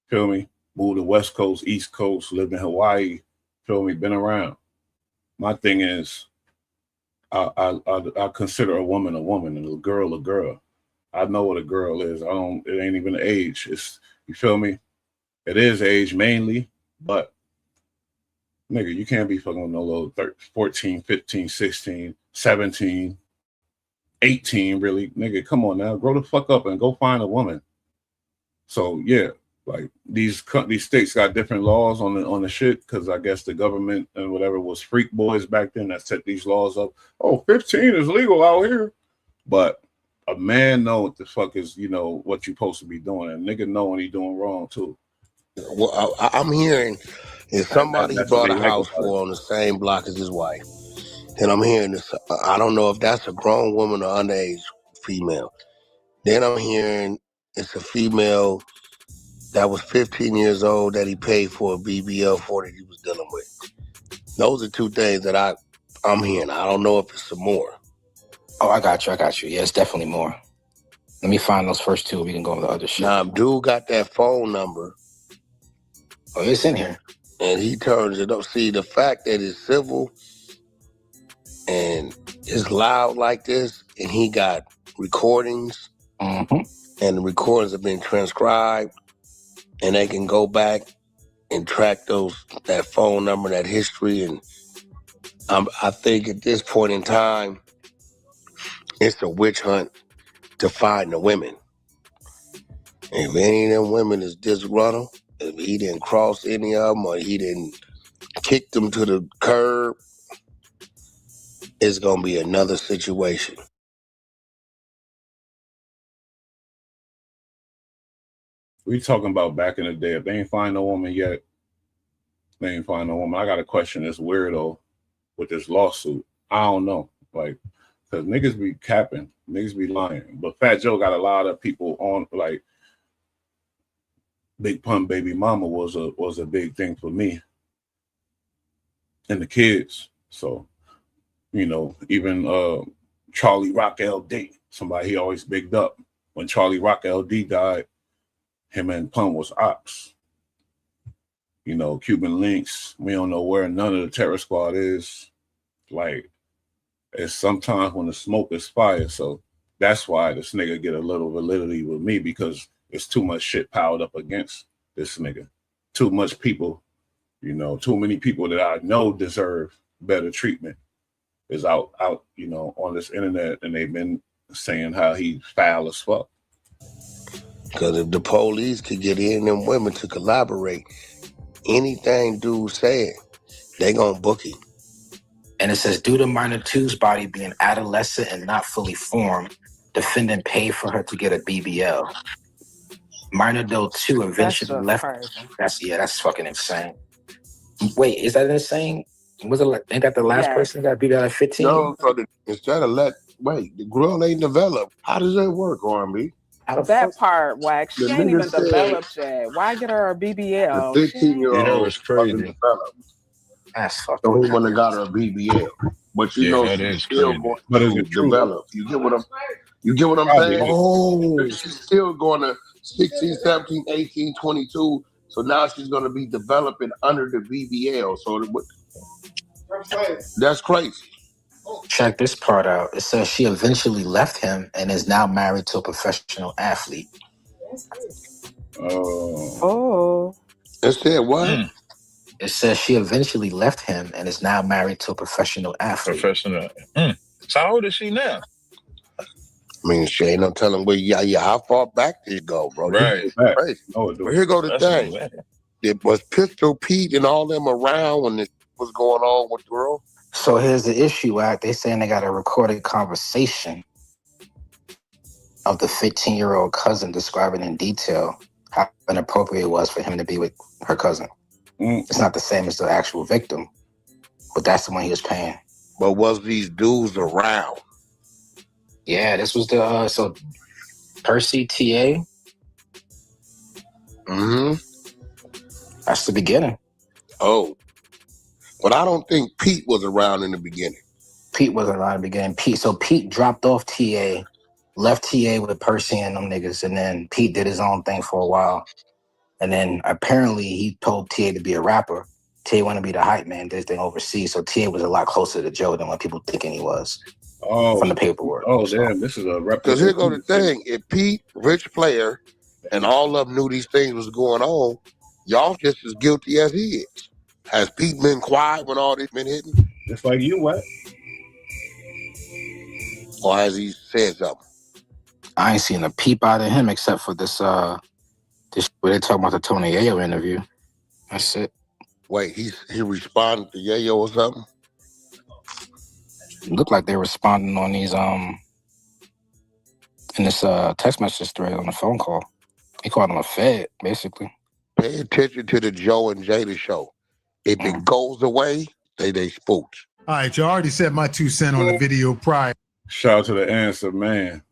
feel me? Moved to West Coast, East Coast, lived in Hawaii, feel me? Been around. My thing is, I consider a woman and a girl. I know what a girl is. It ain't even an age. You feel me? It is age mainly, but nigga, you can't be fucking with no little 14, 15, 16, 17, 18, really. Nigga, come on now. Grow the fuck up and go find a woman. So yeah, like these states got different laws on the shit, because I guess the government and whatever was freak boys back then that set these laws up. Oh, 15 is legal out here. But a man know what the fuck is, you know, what you supposed to be doing. And nigga know when he doing wrong too. Well, I'm hearing if somebody he brought a house for on the same block as his wife, and I'm hearing this. I don't know if that's a grown woman or underage female. Then I'm hearing it's a female that was 15 years old that he paid for a BBL for that he was dealing with. Those are two things that I'm hearing. I don't know if it's some more. Oh, I got you. Yeah, it's definitely more. Let me find those first two. We can go on the other shit. Now, dude got that phone number. Oh, it's in here. And he turns it up. See, the fact that it's civil and it's loud like this, and he got recordings, and the recordings have been transcribed, and they can go back and track that phone number, that history. And I think at this point in time, it's a witch hunt to find the women. If any of them women is disgruntled, if he didn't cross any of them or he didn't kick them to the curb, it's going to be another situation. We talking about back in the day. If they ain't find no woman yet, they ain't find no woman. I got to question this weirdo with this lawsuit. I don't know. Like, because niggas be capping. Niggas be lying. But Fat Joe got a lot of people on, like, Big Pun Baby Mama was a big thing for me and the kids. So, you know, even Charlie Rock LD, somebody he always bigged up. When Charlie Rock LD died, him and Pun was ops. You know, Cuban Links, we don't know where none of the Terror Squad is. Like, it's sometimes when the smoke is fire. So that's why this nigga get a little validity with me, because it's too much shit piled up against this nigga. Too much people, you know, too many people that I know deserve better treatment is out, you know, on this internet, and they've been saying how he's foul as fuck. Because if the police could get in them women to collaborate, anything dude said, they gonna book him. And it says, due to minor two's body being adolescent and not fully formed, defendant paid for her to get a BBL. Minor though two eventually left. That's fucking insane. Wait, is that insane? Was it like, ain't that the last person that beat out at 15? No, so instead of the girl ain't developed. How does that work, R&B? That part, Wax. She ain't even developed yet. Why get her a BBL? The 15-year-old that was crazy. That's fucking so he wouldn't have got her a BBL. But you know, she's still going to develop. You get what I'm saying? Oh, she's still going to 16, 17, 18, 22. So now she's going to be developing under the BBL. So that's crazy. Check this part out. It says she eventually left him and is now married to a professional athlete. Oh. It said what? It says she eventually left him and is now married to a professional athlete. So how old is she now? I mean, she ain't no telling where how far back this go, bro. Right. Crazy. But here go the thing. Was Pistol Pete and all them around when this was going on with the girl? So here's the issue, Act. They saying they got a recorded conversation of the 15-year-old cousin describing in detail how inappropriate it was for him to be with her cousin. It's not the same as the actual victim, but that's the one he was paying. But was these dudes around? Yeah, this was the so Percy TA. That's the beginning. Oh, but I don't think Pete was around in the beginning. Pete wasn't around in the beginning. Pete dropped off TA, left TA with Percy and them niggas, and then Pete did his own thing for a while. And then apparently he told TA to be a rapper. TA wanted to be the hype man, did his thing overseas. So TA was a lot closer to Joe than what people thinking he was. From the paperwork. Oh, damn, this is a representation. Because here go the thing. If Pete, rich player, and all of them knew these things was going on, y'all just as guilty as he is. Has Pete been quiet when all this been hitting? Just like you, what? Or has he said something? I ain't seen a peep out of him except for this where they talking about the Tony Yayo interview. That's it. Wait, he responded to Yayo or something? It looked like they were responding on these in this text message thread on the phone call. He called him a fed, basically. Pay attention to the Joe and Jada show. If it goes away, they spooked. All right, you already said my 2 cents on the video prior. Shout out to the answer, man.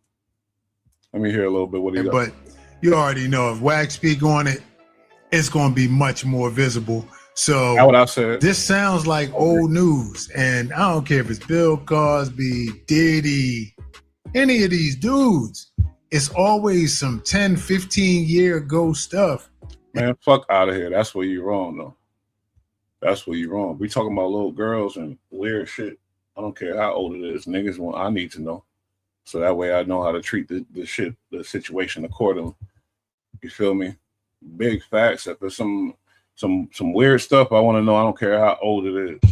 Let me hear a little bit what he got. But you already know if Wax speak on it, it's going to be much more visible. So that's what I said. This sounds like old news, and I don't care if it's Bill Cosby, Diddy, any of these dudes. It's always some 10, 15-year ago stuff. Man, fuck out of here. That's where you're wrong, though. That's where you're wrong. We talking about little girls and weird shit. I don't care how old it is. Niggas want. I need to know, so that way I know how to treat the situation accordingly. You feel me? Big facts. If there's some weird stuff, I want to know. I don't care how old it is.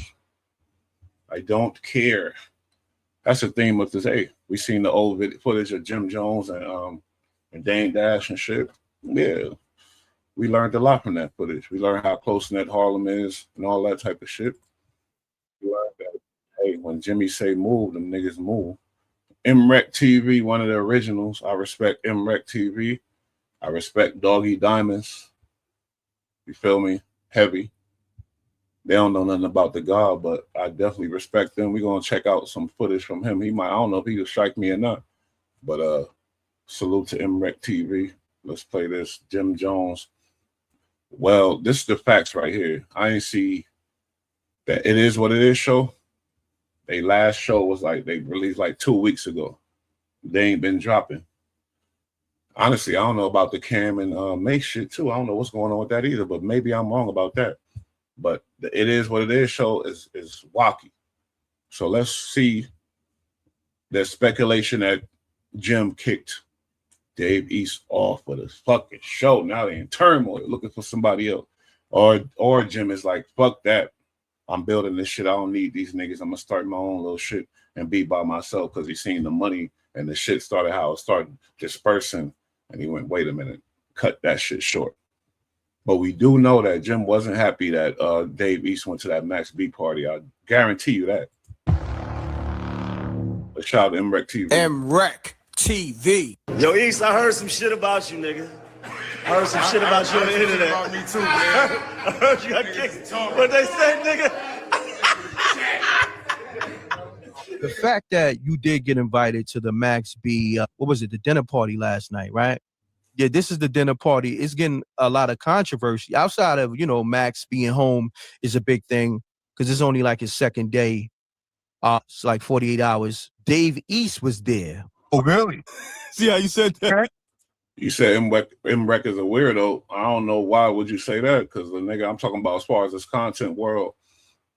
I don't care. That's the theme of this. Hey, we seen the old footage of Jim Jones and Dame Dash and shit. Yeah. We learned a lot from that footage. We learned how close-knit Harlem is and all that type of shit. We learned that, hey, when Jimmy say move, them niggas move. MREC TV, one of the originals. I respect MREC TV. I respect Doggy Diamonds. You feel me? Heavy. They don't know nothing about the God, but I definitely respect them. We're going to check out some footage from him. I don't know if he will strike me or not, but salute to MREC TV. Let's play this. Jim Jones. Well, this is the facts right here. I ain't see that It Is What It Is show. They last show was they released 2 weeks ago. They ain't been dropping. Honestly, I don't know about the Cam and Make shit too. I don't know what's going on with that either, but maybe I'm wrong about that. But the It Is What It Is show is wacky. So let's see. There's speculation that Jim kicked Dave East off of the fucking show. Now they in turmoil looking for somebody else. Or Jim is like, fuck that. I'm building this shit. I don't need these niggas. I'm gonna start my own little shit and be by myself because he's seen the money and the shit started how it started dispersing. And he went, wait a minute, cut that shit short. But we do know that Jim wasn't happy that Dave East went to that Max B party. I guarantee you that. Let's shout out to MREC TV. MREC TV. Yo, East, I heard some shit about you, nigga. I heard some shit about you on the internet. About me too, man. I heard you got kicked. What they said, nigga? The fact that you did get invited to the Max B, the dinner party last night, right? Yeah, this is the dinner party. It's getting a lot of controversy. Outside of, Max being home is a big thing because it's only his second day. It's 48 hours. Dave East was there. Oh, really? See how you said that? You said MREC is a weirdo. I don't know why would you say that, because the nigga I'm talking about as far as this content world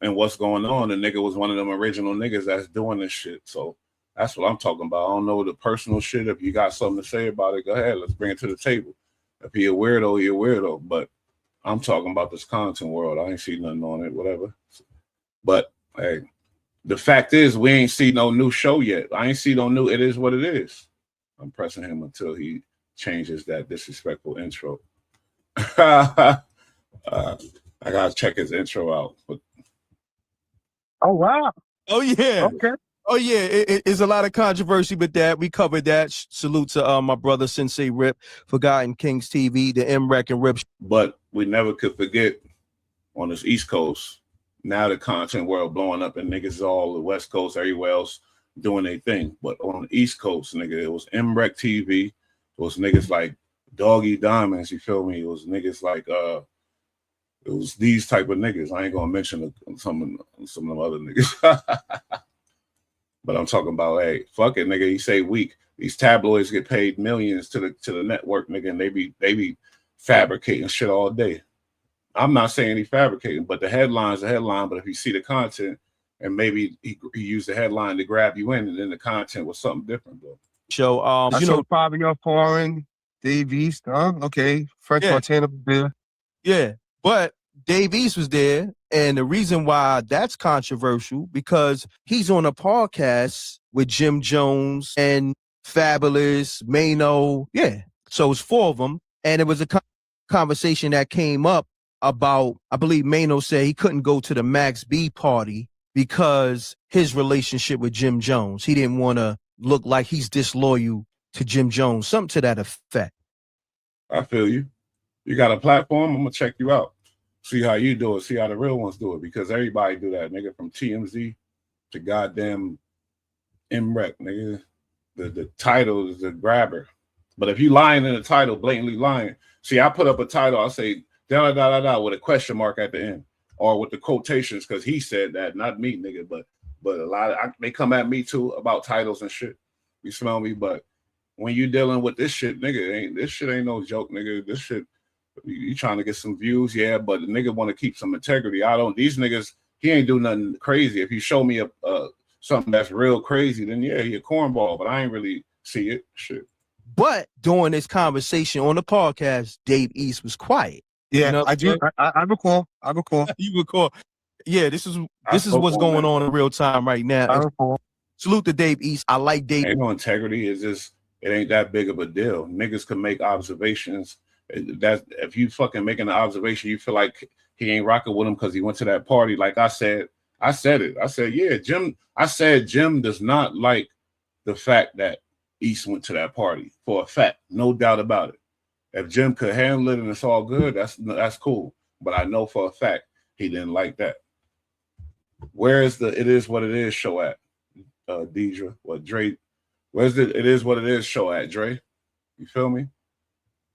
and what's going on, the nigga was one of them original niggas that's doing this shit. So that's what I'm talking about. I don't know the personal shit. If you got something to say about it, go ahead. Let's bring it to the table. If he a weirdo, he a weirdo. But I'm talking about this content world. I ain't seen nothing on it, whatever. But hey, the fact is we ain't see no new show yet. I ain't see no new It Is What It Is. I'm pressing him until he changes that disrespectful intro. I gotta check his intro out. But Oh wow. Oh yeah. Okay. Oh yeah, it's a lot of controversy with that. We covered that. Salute to my brother Sensei Rip, Forgotten Kings TV, the MREC and Rip. But we never could forget on this East Coast, now the content world blowing up and niggas all the West Coast, everywhere else doing their thing. But on the East Coast, nigga, it was MREC TV. It was niggas like Doggy Diamonds, you feel me? It was niggas like it was these type of niggas. I ain't gonna mention some of them other niggas. But I'm talking about, hey, fuck it, nigga. You say weak. These tabloids get paid millions to the network, nigga, and they be fabricating shit all day. I'm not saying he fabricating, but the headline's a headline. But if you see the content, and maybe he used the headline to grab you in, and then the content was something different, though. So, you know, Fabio Foreign, Dave East, okay, French Montana there. Yeah, but Dave East was there, and the reason why that's controversial because he's on a podcast with Jim Jones and Fabulous, Mano. Yeah, so it's 4 of them, and it was a conversation that came up about, I believe Mano said he couldn't go to the Max B party because his relationship with Jim Jones. He didn't want to look like he's disloyal to Jim Jones, something to that effect. I feel you. You got a platform, I'm gonna check you out. See how you do it, see how the real ones do it, because everybody do that, nigga, from TMZ to goddamn MREC, nigga. The title is the grabber. But if you lying in the title, blatantly lying, see, I put up a title, I'll say da da da da with a question mark at the end, or with the quotations, because he said that, not me, nigga. But a lot of they come at me too about titles and shit. You smell me? But when you dealing with this shit, nigga, this shit ain't no joke, nigga. This shit, you trying to get some views, yeah, but the nigga want to keep some integrity. These niggas, he ain't do nothing crazy. If you show me something that's real crazy, then yeah, he a cornball, but I ain't really see it, shit. But during this conversation on the podcast, Dave East was quiet. Yeah, you know, I do. I recall. You recall. Yeah, this is what's going on in real time right now. I recall. Salute to Dave East. I like Dave. Ain't no integrity. It's just, it ain't that big of a deal. Niggas can make observations. That if you fucking making an observation, you feel like he ain't rocking with him because he went to that party. Like I said it. I said, yeah, Jim. I said Jim does not like the fact that East went to that party, for a fact, no doubt about it. If Jim could handle it and it's all good, that's cool. But I know for a fact he didn't like that. Where is the It Is What It Is show at, Deidre? What, Dre? Where's the It Is What It Is show at, Dre? You feel me?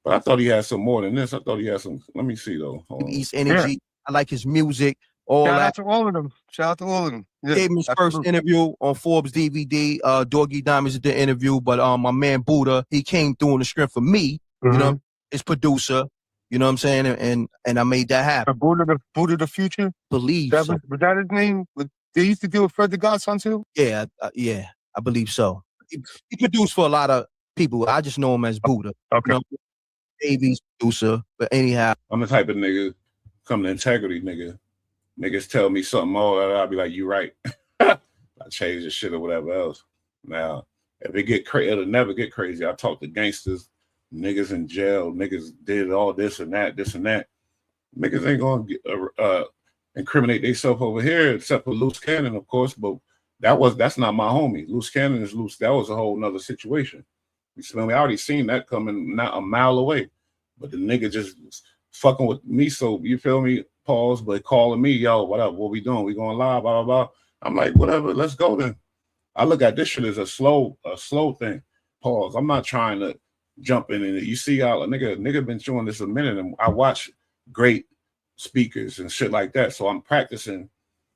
But I thought he had some more than this. I thought he had some. Let me see though. East energy. Yeah. I like his music. Shout out to all of them. Yeah, gave him his first interview on Forbes DVD. Doggy Diamonds did the interview, but my man Buddha, he came through on the strength for me. You know, his producer. You know what I'm saying? And I made that happen. Buddha the Future. Believe that so. Was that his name? They used to deal with Fred the Godson too. Yeah, yeah, I believe so. He produced for a lot of people. I just know him as Buddha. Okay. You know, AV's producer, but anyhow, I'm the type of nigga come to integrity, nigga. Niggas tell me something, I'll be like, you right. I change the shit or whatever else. Now, if it get crazy, it'll never get crazy. I talk to gangsters, niggas in jail, niggas did all this and that. Niggas ain't gonna incriminate themselves over here, except for Loose Cannon, of course. But that's not my homie. Loose Cannon is loose. That was a whole nother situation. You smell me? I already seen that coming not a mile away. But the nigga just fucking with me, so you feel me? Pause, but calling me, yo, what up? What we doing? We going live, blah, blah, blah. I'm like, whatever, let's go then. I look at this shit as a slow thing. Pause. I'm not trying to jump in it. You see how a nigga been doing this a minute, and I watch great speakers and shit like that. So I'm practicing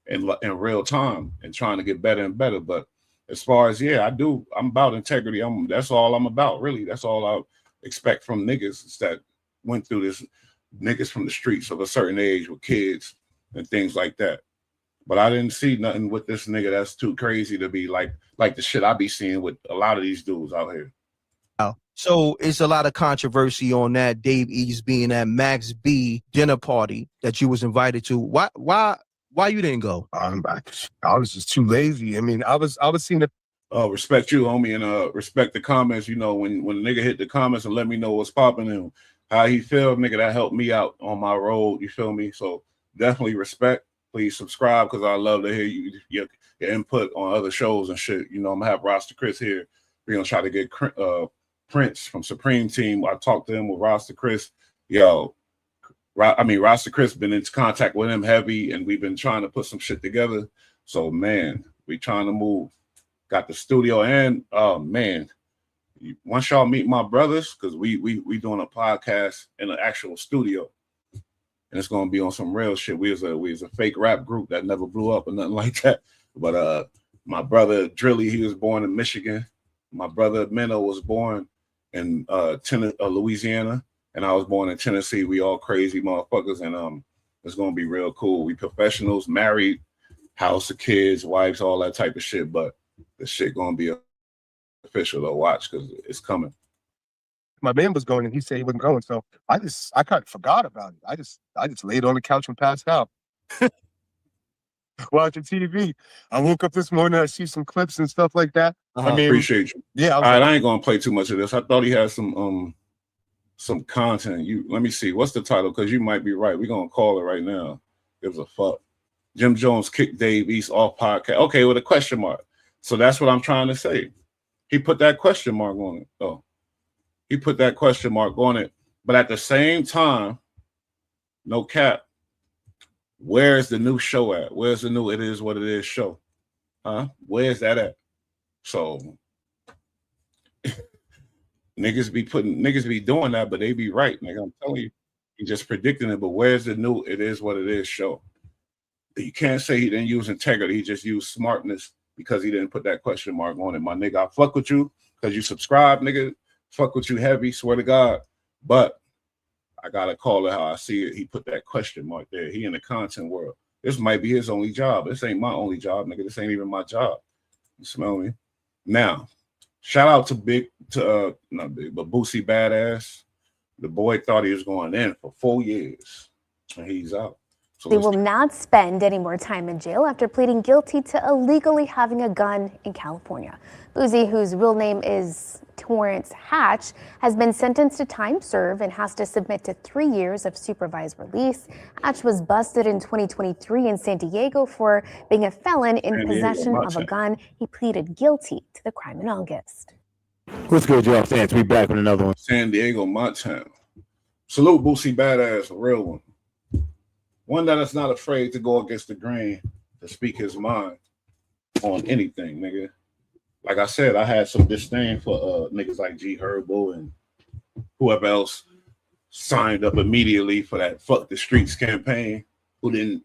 in real time and trying to get better and better. But as far as, yeah, I'm about integrity. That's all I'm about, really. That's all I expect from niggas that went through this. Niggas from the streets of a certain age with kids and things like that. But I didn't see nothing with this nigga that's too crazy to be like the shit I be seeing with a lot of these dudes out here. So it's a lot of controversy on that Dave East being at Max B dinner party that you was invited to. Why you didn't go? I was just too lazy. I mean, I was seeing it. Respect you, homie, and respect the comments. You know, when a nigga hit the comments and let me know what's popping, and how he feel, nigga, that helped me out on my road. You feel me? So definitely respect. Please subscribe because I love to hear your input on other shows and shit. You know, I'm gonna have Rasta Chris here. We're gonna try to get Prince from Supreme Team. I talked to him with Rasta Chris. Yo, Rasta Chris been in contact with him heavy, and we've been trying to put some shit together. So man, we trying to move. Got the studio, and man, once y'all meet my brothers, because we doing a podcast in an actual studio, and it's gonna be on some real shit. We was a fake rap group that never blew up or nothing like that. But my brother Drilly, he was born in Michigan. My brother Minnow was born in Louisiana, and I was born in Tennessee. We all crazy motherfuckers, and it's gonna be real cool. We professionals, married, house of kids, wives, all that type of shit. But the shit gonna be official to watch because it's coming. My man was going and he said he wasn't going, so I kind of forgot about it. I just laid on the couch and passed out. Watching TV. I woke up this morning, I see some clips and stuff like that. I appreciate you. Yeah. All right, I ain't gonna play too much of this. I thought he had some content. Let me see. What's the title? Because you might be right. We're gonna call it right now. Gives a fuck. Jim Jones kicked Dave East off podcast. Okay, with a question mark. So that's what I'm trying to say. He put that question mark on it. Oh, he put that question mark on it. But at the same time, no cap, where's the new show at? Where's the new It Is What It Is show? Huh? Where's that at? So niggas be doing that, but they be right, nigga. I'm telling you, he just predicting it. But where's the new It Is What It Is show? You can't say he didn't use integrity. He just used smartness because he didn't put that question mark on it. My nigga, I fuck with you because you subscribe, nigga. Fuck with you heavy, swear to God. But I gotta call it how I see it. He put that question mark there. He in the content world. This might be his only job. This ain't my only job, nigga. This ain't even my job. You smell me? Now, shout out to not Big, but Boosie Badass. The boy thought he was going in for 4 years, and he's out. So They will not spend any more time in jail after pleading guilty to illegally having a gun in California. Boosie, whose real name is Torrance Hatch, has been sentenced to time served and has to submit to 3 years of supervised release. Hatch was busted in 2023 in San Diego for being a felon in possession of a gun. He pleaded guilty to the crime in August. What's good, y'all? Fans? We back with another one. San Diego, my town. Salute Boosie Badass, a real one. One that is not afraid to go against the grain, to speak his mind on anything, nigga. Like I said, I had some disdain for niggas like G Herbo and whoever else signed up immediately for that fuck the streets campaign, who didn't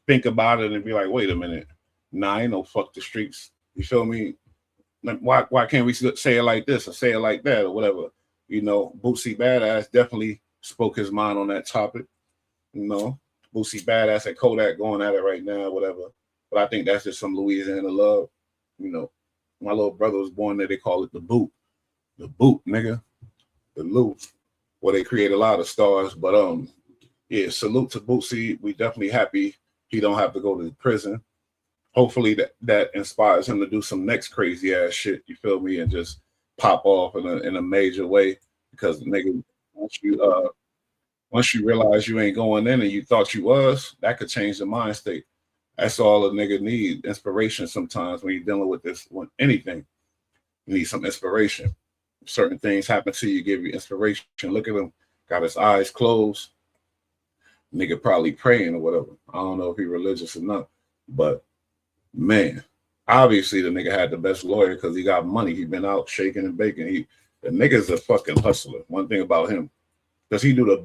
think about it and be like, wait a minute, nah, ain't no fuck the streets. You feel me? Why can't we say it like this or say it like that or whatever? You know, Boosie Badass definitely spoke his mind on that topic. You know, Boosie Badass and Kodak going at it right now, whatever. But I think that's just some Louisiana love. You know, my little brother was born there. They call it the boot. The boot, nigga. The loot. Well, they create a lot of stars. But yeah, salute to Boosie. We definitely happy he don't have to go to prison. Hopefully that inspires him to do some next crazy ass shit. You feel me? And just pop off in a major way. Because nigga, once you realize you ain't going in and you thought you was, that could change the mind state. That's all a nigga need. Inspiration sometimes when you're dealing with this, with anything. You need some inspiration. Certain things happen to you, give you inspiration. Look at him, got his eyes closed. Nigga probably praying or whatever. I don't know if he religious or not. But man, obviously the nigga had the best lawyer because he got money. He been out shaking and baking. The nigga's a fucking hustler. One thing about him. Does he do the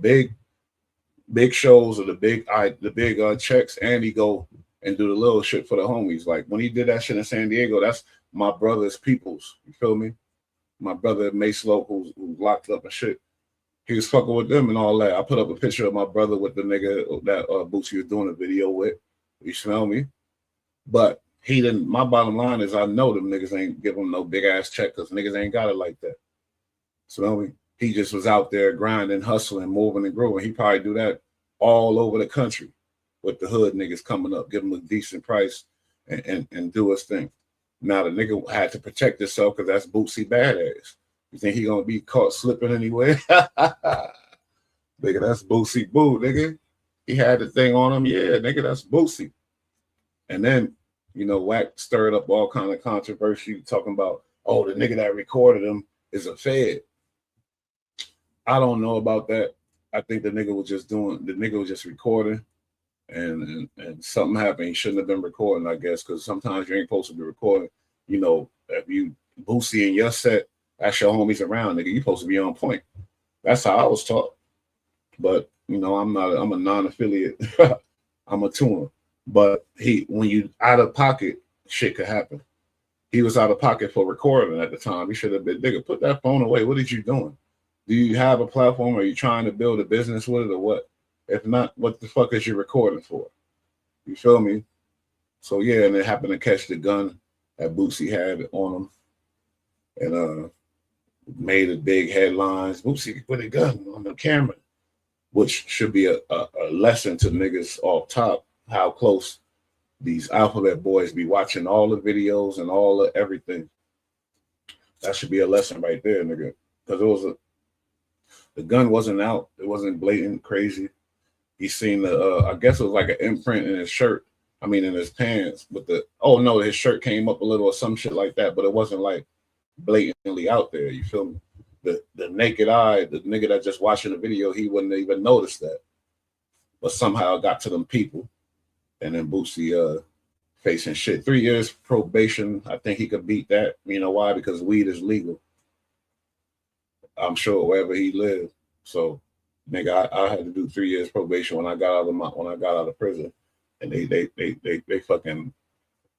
big shows or the big checks, and he go and do the little shit for the homies? Like when he did that shit in San Diego, that's my brother's peoples. You feel me? My brother Mace Loke, who's locked up and shit. He was fucking with them and all that. I put up a picture of my brother with the nigga that Boosie was doing a video with. You smell me? But he didn't. My bottom line is I know them niggas ain't give him no big ass check because niggas ain't got it like that. Smell me? He just was out there grinding, hustling, moving and growing. He probably do that all over the country with the hood niggas coming up, give him a decent price and do his thing. Now the nigga had to protect himself because that's Boosie Badass. You think he gonna be caught slipping anywhere? Nigga, that's Boosie Boo, nigga. He had the thing on him. Yeah, nigga, that's Boosie. And then, you know, Wack stirred up all kind of controversy talking about, oh, the nigga that recorded him is a Fed. I don't know about that. I think the nigga was just recording and something happened. He shouldn't have been recording, I guess, because sometimes you ain't supposed to be recording. You know, if you Boosie in your set, that's your homies around, nigga. You supposed to be on point. That's how I was taught. But you know, I'm a non-affiliate. I'm a tuner. But when you out of pocket, shit could happen. He was out of pocket for recording at the time. He should have been, nigga, put that phone away. What are you doing? Do you have a platform? Are you trying to build a business with it or what? If not, what the fuck is you recording for? You feel me? So yeah, and it happened to catch the gun that Boosie had on him. And made a big headlines. Boosie put a gun on the camera, which should be a lesson to niggas off top, how close these alphabet boys be watching all the videos and all the everything. That should be a lesson right there, nigga. Because the gun wasn't out. It wasn't blatant crazy. He seen I guess it was like an imprint in his shirt. I mean, in his pants. But his shirt came up a little or some shit like that. But it wasn't like blatantly out there. You feel me? The naked eye, the nigga that just watching the video, he wouldn't even notice that. But somehow it got to them people. And then Boosie facing shit. 3 years probation. I think he could beat that. You know why? Because weed is legal. I'm sure wherever he lived. So, nigga, I had to do 3 years probation when I got out of prison, and they fucking,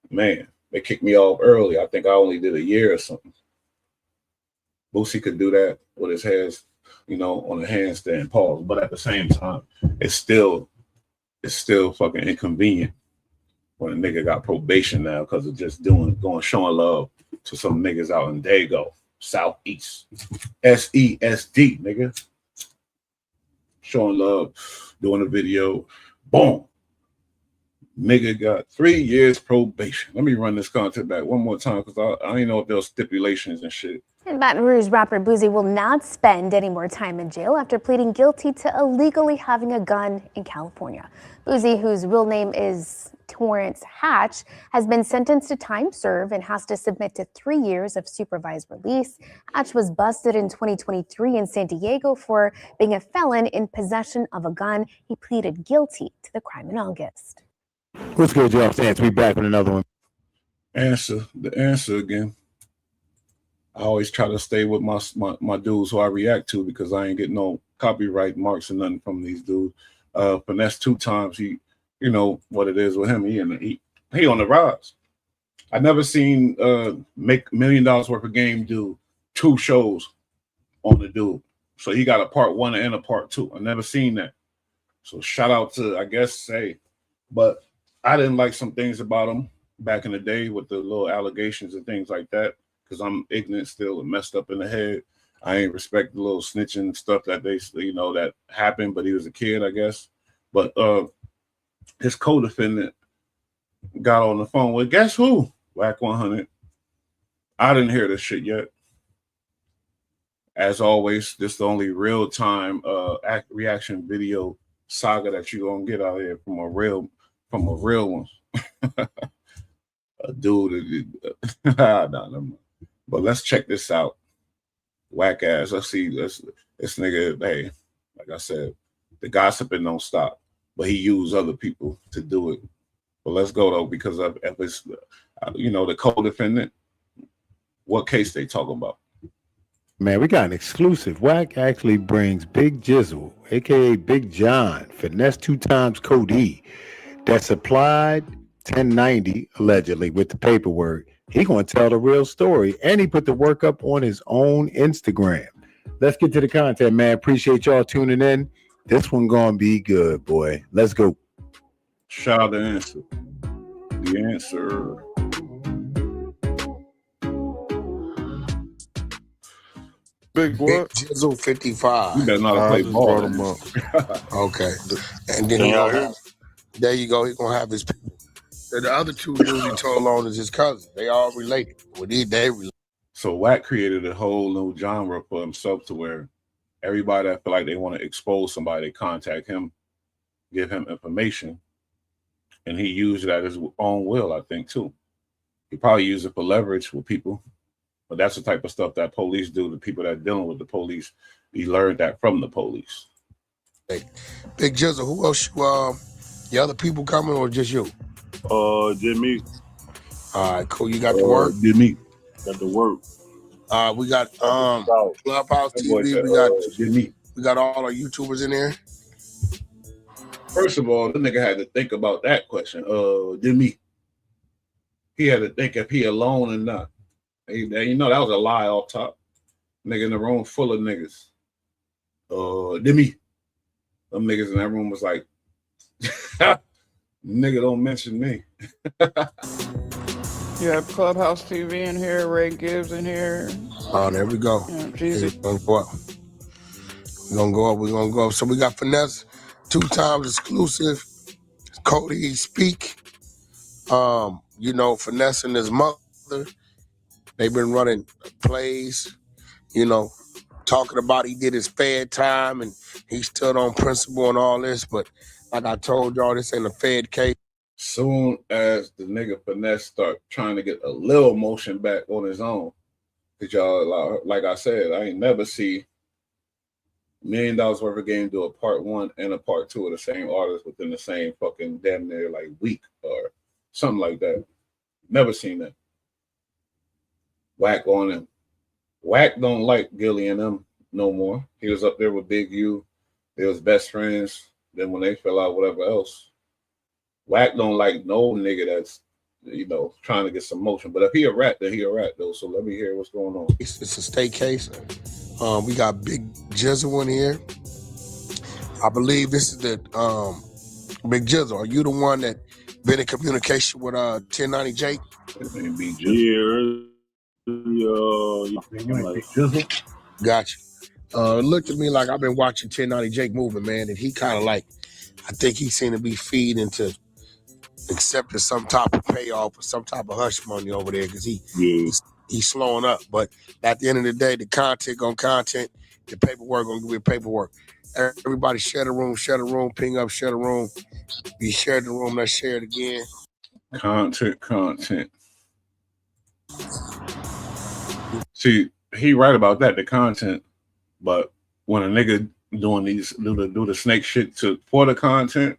man, they kicked me off early. I think I only did a year or something. Boosie could do that with his hands, you know, on a handstand pause, but at the same time, it's still fucking inconvenient when a nigga got probation now because of just showing love to some niggas out in Dago. Southeast, SESD, nigga, showing love, doing a video, boom, nigga got 3 years probation. Let me run this content back one more time because I didn't know if there was stipulations and shit. And Baton Rouge rapper Boosie will not spend any more time in jail after pleading guilty to illegally having a gun in California. Boosie, whose real name is Torrance Hatch, has been sentenced to time served and has to submit to 3 years of supervised release. Hatch was busted in 2023 in San Diego for being a felon in possession of a gun. He pleaded guilty to the crime in August. What's good, y'all? Stance. We back with another one. The answer again. I always try to stay with my dudes who I react to because I ain't getting no copyright marks or nothing from these dudes. Finesse 2 times. He, you know what it is with him. He on the rise. I never seen make $1 million worth of game do 2 shows on the dude. So he got a part 1 and a part 2. I never seen that. So shout out to, I guess, but I didn't like some things about him back in the day with the little allegations and things like that. Because I'm ignorant still and messed up in the head. I ain't respect the little snitching stuff that that happened, but he was a kid, I guess. But his co-defendant got on the phone with, guess who? Wack 100. I didn't hear this shit yet. As always, this is the only real-time reaction video saga that you're gonna get out here from a real one. A dude, no. But let's check this out. Whack ass. Let's see this nigga. Hey, like I said, the gossiping don't stop. But he used other people to do it. But let's go though, because of it's, the co-defendant. What case they talking about? Man, we got an exclusive. Wack actually brings Big Jizzle, aka Big John, finesse 2 times Cody, that supplied 1090 allegedly with the paperwork. He gonna tell the real story, and he put the work up on his own Instagram. Let's get to the content, man. Appreciate y'all tuning in. This one gonna be good, boy. Let's go. Shout out the answer. The answer. Big Jizzle 55. You better not play ball. Okay, and then there you go. He's gonna have his people. The other 2 dudes he told on is his cousin. They all related. Well, they related. So Wack created a whole new genre for himself to where everybody that feel like they want to expose somebody, they contact him, give him information, and he used it at his own will, I think, too. He probably used it for leverage with people, but that's the type of stuff that police do. The people that are dealing with the police, he learned that from the police. Hey, Big Jizzle, who else? The other people coming or just you? Jimmy. All right, cool. You got the work? Jimmy. Got the work. We got Clubhouse TV. We got all our YouTubers in there. First of all, the nigga had to think about that question. Jimmy. He had to think if he alone or not. You know, that was a lie off top. Nigga in the room full of niggas. Jimmy. Them niggas in that room was like, nigga, don't mention me. You have Clubhouse TV in here, Ray Gibbs in here. Oh, there we go. Yeah, Jesus. We're gonna go up. So we got Finesse, 2 times exclusive. Cody Speak. You know, Finesse and his mother. They've been running plays, you know, talking about he did his Fed time and he stood on principle and all this. But like I told y'all, this ain't a Fed case. Soon as the nigga Finesse start trying to get a little motion back on his own, because y'all, like I said, I ain't never see $1 million worth of game do a part 1 and a part 2 of the same artist within the same fucking damn near like week or something like that. Never seen that. Wack on him. Wack don't like Gilly and them no more. He was up there with Big U. They was best friends. Then when they fell out, whatever else. Wack don't like no nigga that's, you know, trying to get some motion. But if he a rat, then he a rat though. So let me hear what's going on. It's a state case. We got Big Jizzle in here. I believe this is the Big Jizzle. Are you the one that been in communication with 1090 Jake? Gotcha. It looked at me like I've been watching 1090 Jake moving, man, and he kind of like, I think he seemed to be feeding to accepting some type of payoff or some type of hush money over there because he's slowing up. But at the end of the day, the content on content, the paperwork gonna be paperwork. Everybody share the room, ping up, share the room. You shared the room, let's share it again. Content. See, he right about that, the content. But when a nigga doing these do the snake shit for the content,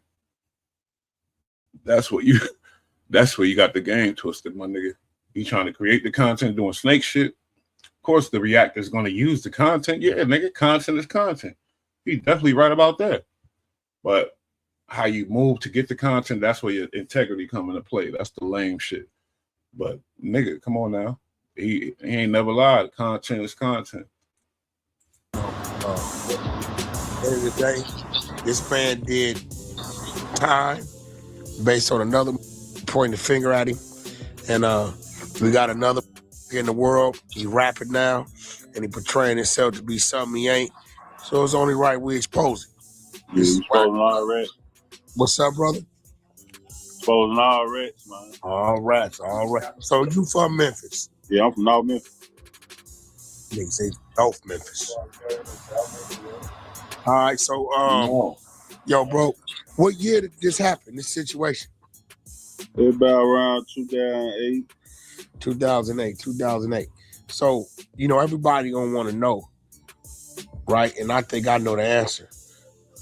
that's where you got the game twisted, my nigga. He trying to create the content doing snake shit. Of course the reactor's gonna use the content. Yeah, nigga, content is content. He's definitely right about that. But how you move to get the content, that's where your integrity come into play. That's the lame shit. But nigga, come on now. He ain't never lied. Content is content. End of the day, this man did time based on another pointing the finger at him. And we got another in the world. He rapping now and he portraying himself to be something he ain't. So it's only right we expose it. Yeah, you exposing all rats. What's up, brother? Exposing all rats, man. All rats. So you from Memphis? Yeah, I'm from North Memphis. Niggas say North Memphis. All right, so yo, bro, what year did this happen? This situation? It's about around 2008. 2008. So you know everybody gonna want to know, right? And I think I know the answer.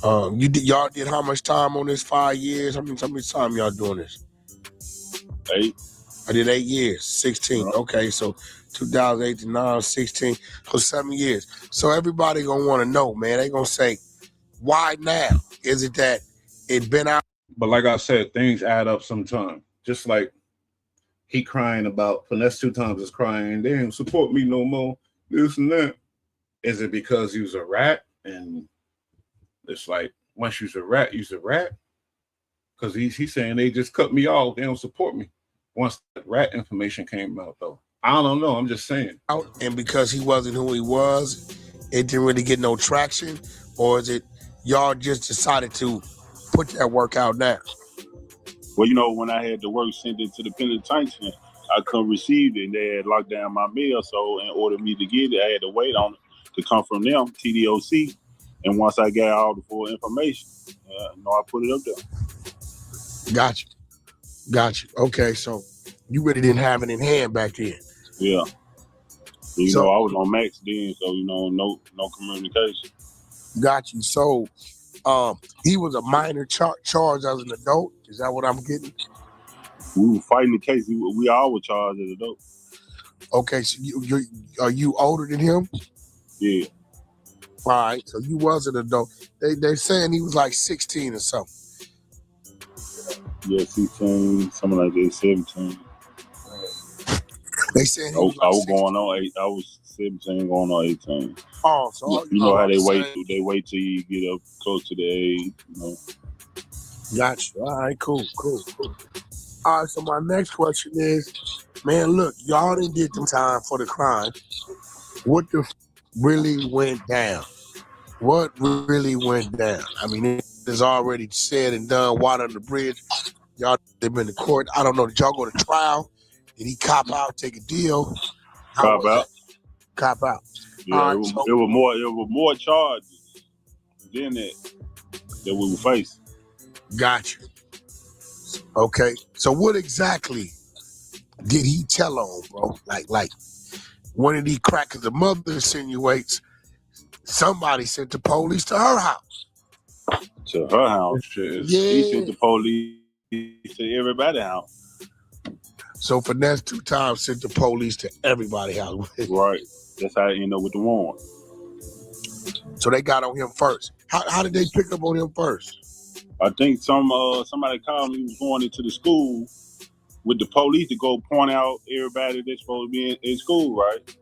Y'all did how much time on this? 5 years? How many time y'all doing this? 8. I did 8 years. 16. Okay, so 2008 to now 16. So 7 years. So everybody gonna want to know, man. They gonna say, why now? Is it that it been out? But like I said, things add up sometime. Just like he crying about Finesse 2 times is crying, they don't support me no more, this and that. Is it because he was a rat? And it's like, once you's a rat, you's a rat? Because he's saying they just cut me off, they don't support me. Once the rat information came out, though. I don't know, I'm just saying. And because he wasn't who he was, it didn't really get no traction? Or is it y'all just decided to put that work out now? Well, you know, when I had the work sent into the penitentiary, I couldn't receive it. They had locked down my mail, so in order for me to get it, I had to wait on it. to come from them, TDOC. And once I got all the full information, I put it up there. Gotcha. Okay, so you really didn't have it in hand back then. Yeah. So, I was on max then, so no communication. Got you. So he was a minor charged as an adult. Is that what I'm getting? We were fighting the case. We all were charged as adults. Okay, so are you older than him? Yeah. All right, so you was an adult. They're saying he was like 16 or something. Yeah, 16, something like that, 17. They said I was going on 8. I was 17, going on 18. Oh, so you know how they wait? They wait till you get up close to the age. Gotcha. All right, cool. All right, so my next question is, man, look, y'all didn't get the time for the crime. What really went down? What really went down? I mean, it's already said and done. Water under the bridge. Y'all have been to court. I don't know. Did y'all go to trial? Did he cop out, take a deal? Cop out. Cop out. Yeah, it was more charges than that we were facing. Gotcha. Okay. So what exactly did he tell on, bro? Like when did he crack? Because the mother insinuates somebody sent the police to her house. To her house? Yeah. He sent the police to everybody's house. So Finesse 2 times sent the police to everybody's house. Right. That's how it ended up with the warrant. So they got on him first. How did they pick up on him first? I think somebody called me. He was going into the school with the police to go point out everybody that's supposed to be in school, right?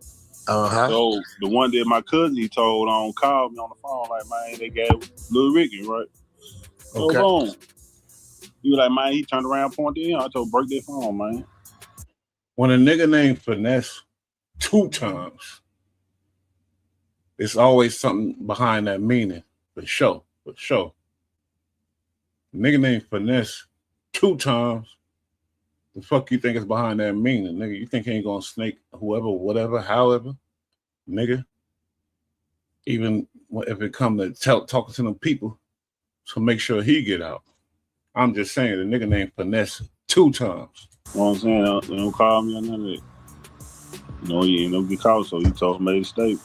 Uh-huh. So the one that my cousin he told on called me on the phone like, man, they got Lil Ricky, right? So Okay. boom. He was like, man, he turned around, pointed in. I told him, break that phone, man. When a nigga named Finesse 2 times, it's always something behind that meaning. For sure. Nigga named Finesse 2 times, the fuck you think is behind that meaning, nigga? You think he ain't gonna snake whoever, whatever, however, nigga? Even if it come to talking to them people, so make sure he get out. I'm just saying, the nigga named Finesse 2 times. You know what I'm saying? They don't call me or none of that. He ain't no get caught, so he told me to stay.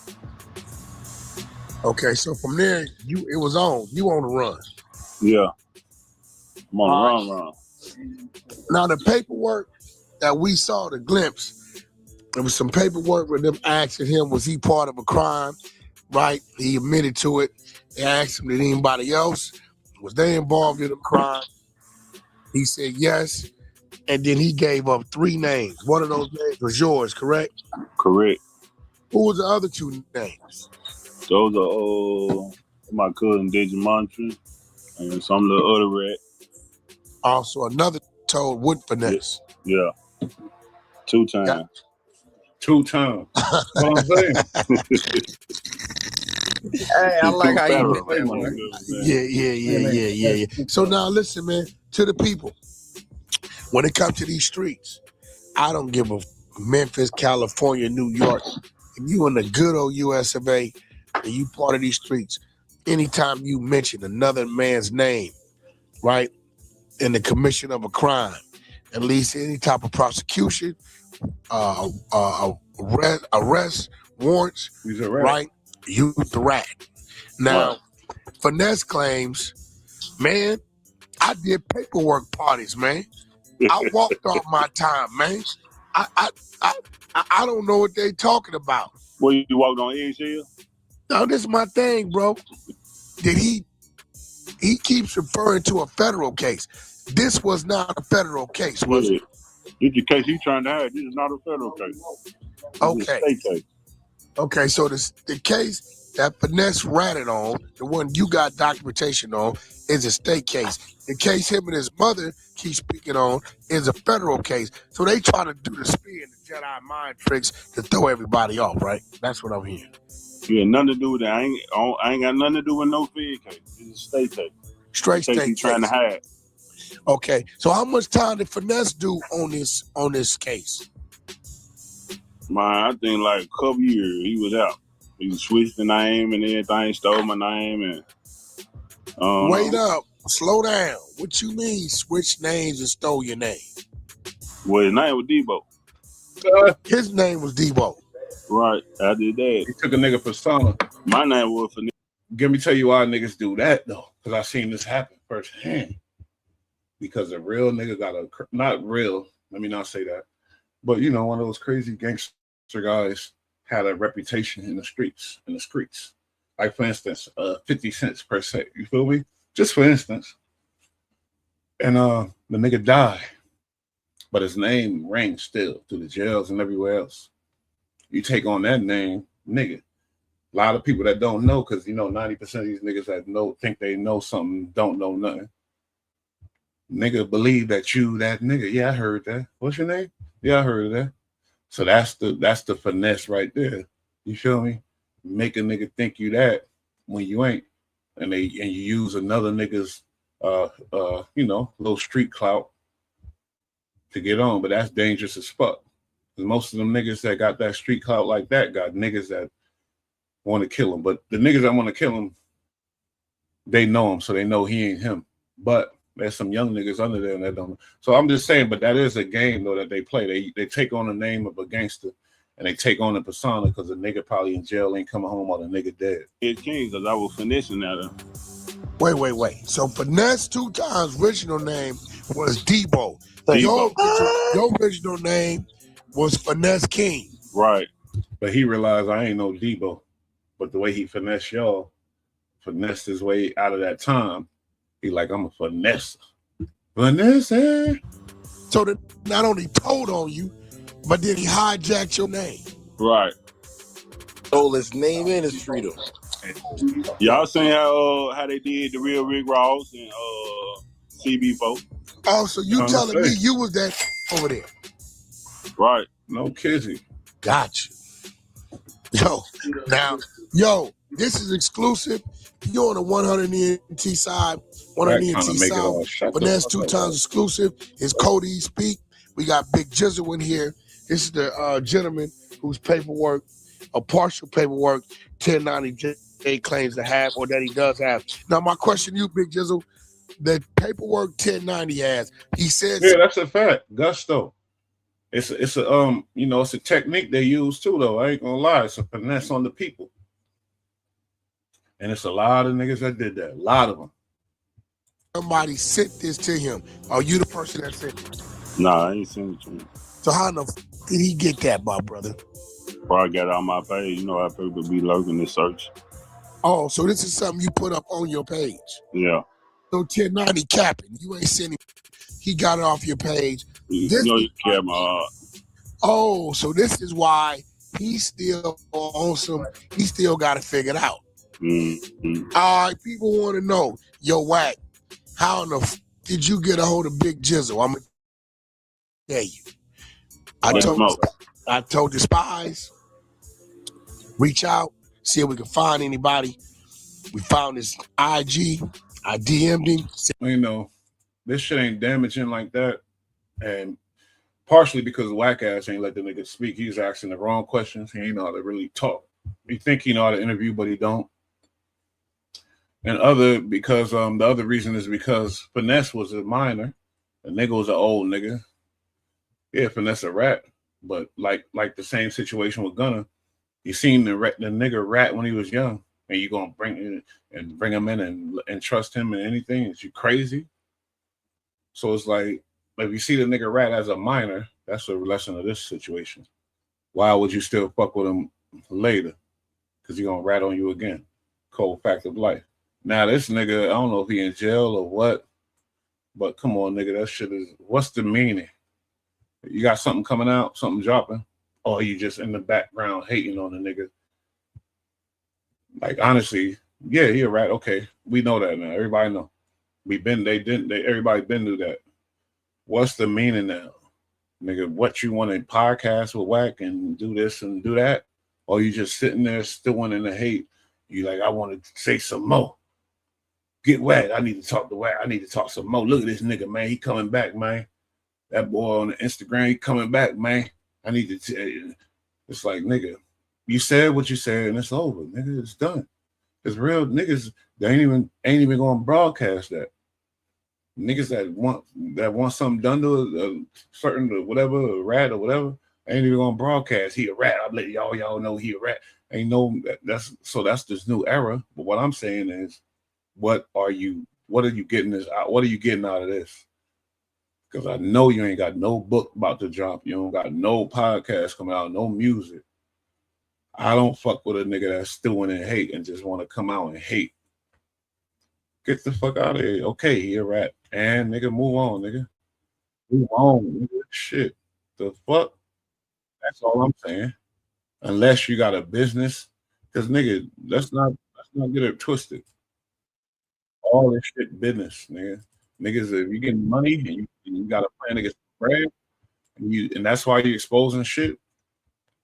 Okay, so from there, it was on. You on the run. Yeah. I'm on the run. Now the paperwork that we saw, the glimpse, there was some paperwork with them asking him, was he part of a crime? Right? He admitted to it. They asked him, did anybody else? Was they involved in a crime? He said yes. And then he gave up 3 names. One of those names was yours, correct? Correct. Who was the other 2 names? Those are my cousin Digimontre and some of the other rat. Also, another told Wood Finesse. Yeah. 2 times. Yeah. 2 times. What I'm saying. Hey, I like how you Yeah. So now listen, man, to the people. When it comes to these streets, I don't give a Memphis, California, New York. If you in the good old US of A and you part of these streets, anytime you mention another man's name, right, in the commission of a crime, at least any type of prosecution, arrest, warrants, right, you the rat. Now, Finesse claims, man, I did paperwork parties, man. I walked off my time, man. I don't know what they talking about. Well, you walked on eggshell? No, this is my thing, bro. Did he keeps referring to a federal case. This was not a federal case, was it? This is the case he's trying to have. This is not a federal case. Okay. This is a state case. Okay, so the case that Finesse ratted on, the one you got documentation on, is a state case. The case him and his mother keep speaking on is a federal case. So they try to do the spin, the Jedi mind tricks to throw everybody off, right? That's what I'm hearing. Yeah, nothing to do with that. I ain't got nothing to do with no fed case. It's a state case. Straight state state he's trying to case. hide. Okay, so how much time did Finesse do on this case? Man, I think like a couple years he was out. He switched the name and everything, stole my name, and Wait up, slow down. What you mean switch names and stole your name? Well, his name was Debo. His name was Debo. Right, I did that. He took a nigga persona. My name was for. Let me tell you why niggas do that though, because I seen this happen firsthand. Because a real nigga got a not real. Let me not say that, but you know, one of those crazy gangster guys had a reputation in the streets. Like for instance, 50 cents per se. You feel me? Just for instance. And the nigga died, but his name rang still through the jails and everywhere else. You take on that name, nigga. A lot of people that don't know, because you know 90% of these niggas that think they know something don't know nothing. Nigga believe that you that nigga. Yeah, I heard that. What's your name? Yeah, I heard of that. So that's the finesse right there. You feel me? Make a nigga think you that when you ain't, and you use another nigga's you know, little street clout to get on, but that's dangerous as fuck. Because most of them niggas that got that street clout like that got niggas that want to kill him. But the niggas that want to kill him, they know him, so they know he ain't him. But there's some young niggas under there that don't know. So I'm just saying, but that is a game though that they play. They take on the name of a gangster and they take on the persona because the nigga probably in jail ain't coming home or the nigga dead. It changed because I was finessing at her. Wait. So Finesse 2 Times original name was Debo. Debo. Your original name was Finesse King. Right. But he realized I ain't no Debo. But the way he finessed y'all, finessed his way out of that time, he like, I'm a finesse. Finesse. So that not only told on you, but then he hijacked your name. Right. Stole his name and his freedom. Y'all seen how they did the real Rick Ross and CB4? Oh, so you telling me you was that over there? Right. No kidding. Gotcha. Yo, this is exclusive. You're on the 100 ENT side. 100 ENT side. Finesse 2 Times exclusive. It's Cody Speak. We got Big Jizzle in here. This is the gentleman whose paperwork, a partial paperwork, 1090J claims to have, or that he does have. Now, my question to you, Big Jizzle, the paperwork 1090 has, he says. Yeah, that's a fact. Gusto. It's a you know, it's a technique they use too, though. I ain't gonna lie. It's a finesse on the people. And it's a lot of niggas that did that. A lot of them. Somebody sent this to him. Are you the person that sent it? Nah, I ain't sent it to him. So how the did he get that, my brother? Before I got it on my page, you know how people be lurking and search. Oh, so this is something you put up on your page. Yeah. So 1090 capping. You ain't sending. He got it off your page. You know you care my heart. Oh, so this is why he's still on some. He still got it figured out. Mm-hmm. All right, people want to know, yo, Wack, how in the did you get a hold of Big Jizzle? I'm gonna tell you. I told the spies, reach out, see if we can find anybody. We found his IG. I DM'd him. You know, this shit ain't damaging like that, and partially because whack ass ain't let the nigga speak. He's asking the wrong questions. He ain't know how to really talk. He think he know how to interview, but he don't. And because the other reason is because Finesse was a minor, the nigga was an old nigga. Yeah, Finesse a rat, but like the same situation with Gunna, you seen the nigga rat when he was young, and you gonna bring him in and trust him in anything? Is you crazy? So it's like if you see the nigga rat as a minor, that's a lesson of this situation. Why would you still fuck with him later? Because he gonna rat on you again. Cold fact of life. Now this nigga, I don't know if he in jail or what, but come on, nigga, that shit is. What's the meaning? You got something coming out, something dropping, or you just in the background hating on the nigga? Like honestly, yeah, he a rat. Okay, we know that now. Everybody know. Everybody been knew that. What's the meaning now? Nigga, what you want to podcast with Wack and do this and do that? Or you just sitting there stewing in the hate? You like, I want to say some more. Get Wack. I need to talk to Wack. I need to talk some more. Look at this nigga, man. He coming back, man. That boy on the Instagram, he coming back, man. I need to tell you. It's like, nigga, You said what you said, and it's over, nigga. It's done. It's real niggas. They ain't even gonna broadcast that. Niggas that want something done to a certain whatever, a rat or whatever, ain't even gonna broadcast. He a rat. I'm letting y'all know he a rat. Ain't no that's this new era. But what I'm saying is, what are you getting what are you getting out of this? Because I know you ain't got no book about to drop. You don't got no podcast coming out, no music. I don't fuck with a nigga that's stewing in hate and just want to come out and hate. Get the fuck out of here. Okay, he a rat. And nigga, move on, nigga. Move on, nigga. Shit. The fuck? That's all I'm saying. Unless you got a business. Because nigga, let's not get it twisted. All this shit business, nigga. Niggas, if you getting money and you got a plan to get some bread, and that's why you're exposing shit,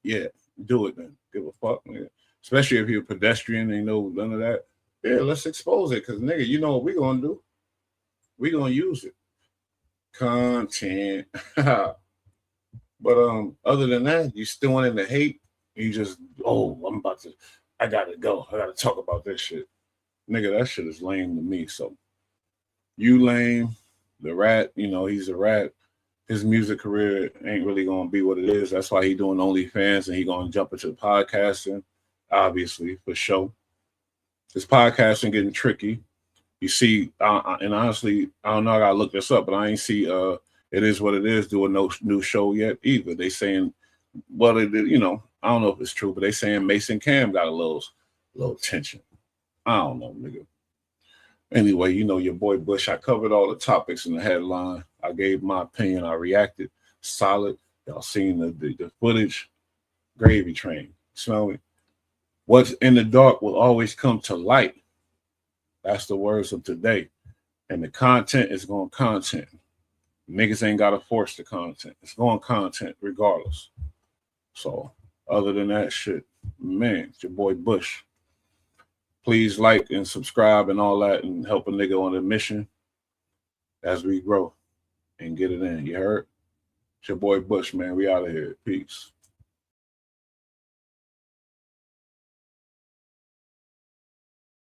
yeah, do it then. Give a fuck, nigga. Especially if you're a pedestrian and you know none of that. Yeah, let's expose it, because nigga, you know what we're gonna do? We're gonna use it. Content. But other than that, you still in the hate, you just, I gotta go. I gotta talk about this shit. Nigga, that shit is lame to me. So you lame, the rat, you know, he's a rat. His music career ain't really gonna be what it is. That's why he doing OnlyFans and he gonna jump into podcasting, obviously, for sure. His podcasting getting tricky. You see, and honestly, I don't know, I gotta look this up, but I ain't see It Is What It Is doing no new show yet either. They saying, well, you know, I don't know if it's true, but they saying Mason Cam got a little tension. I don't know, nigga. Anyway, you know your boy Bush. I covered all the topics in the headline. I gave my opinion. I reacted solid. Y'all seen the footage. Gravy train. Smell me? What's in the dark will always come to light. That's the words of today. And the content is going content. Niggas ain't got to force the content. It's going content regardless. So other than that shit, man, it's your boy Bush. Please like and subscribe and all that and help a nigga on a mission as we grow and get it in. You heard? It's your boy Bush, man. We out of here. Peace.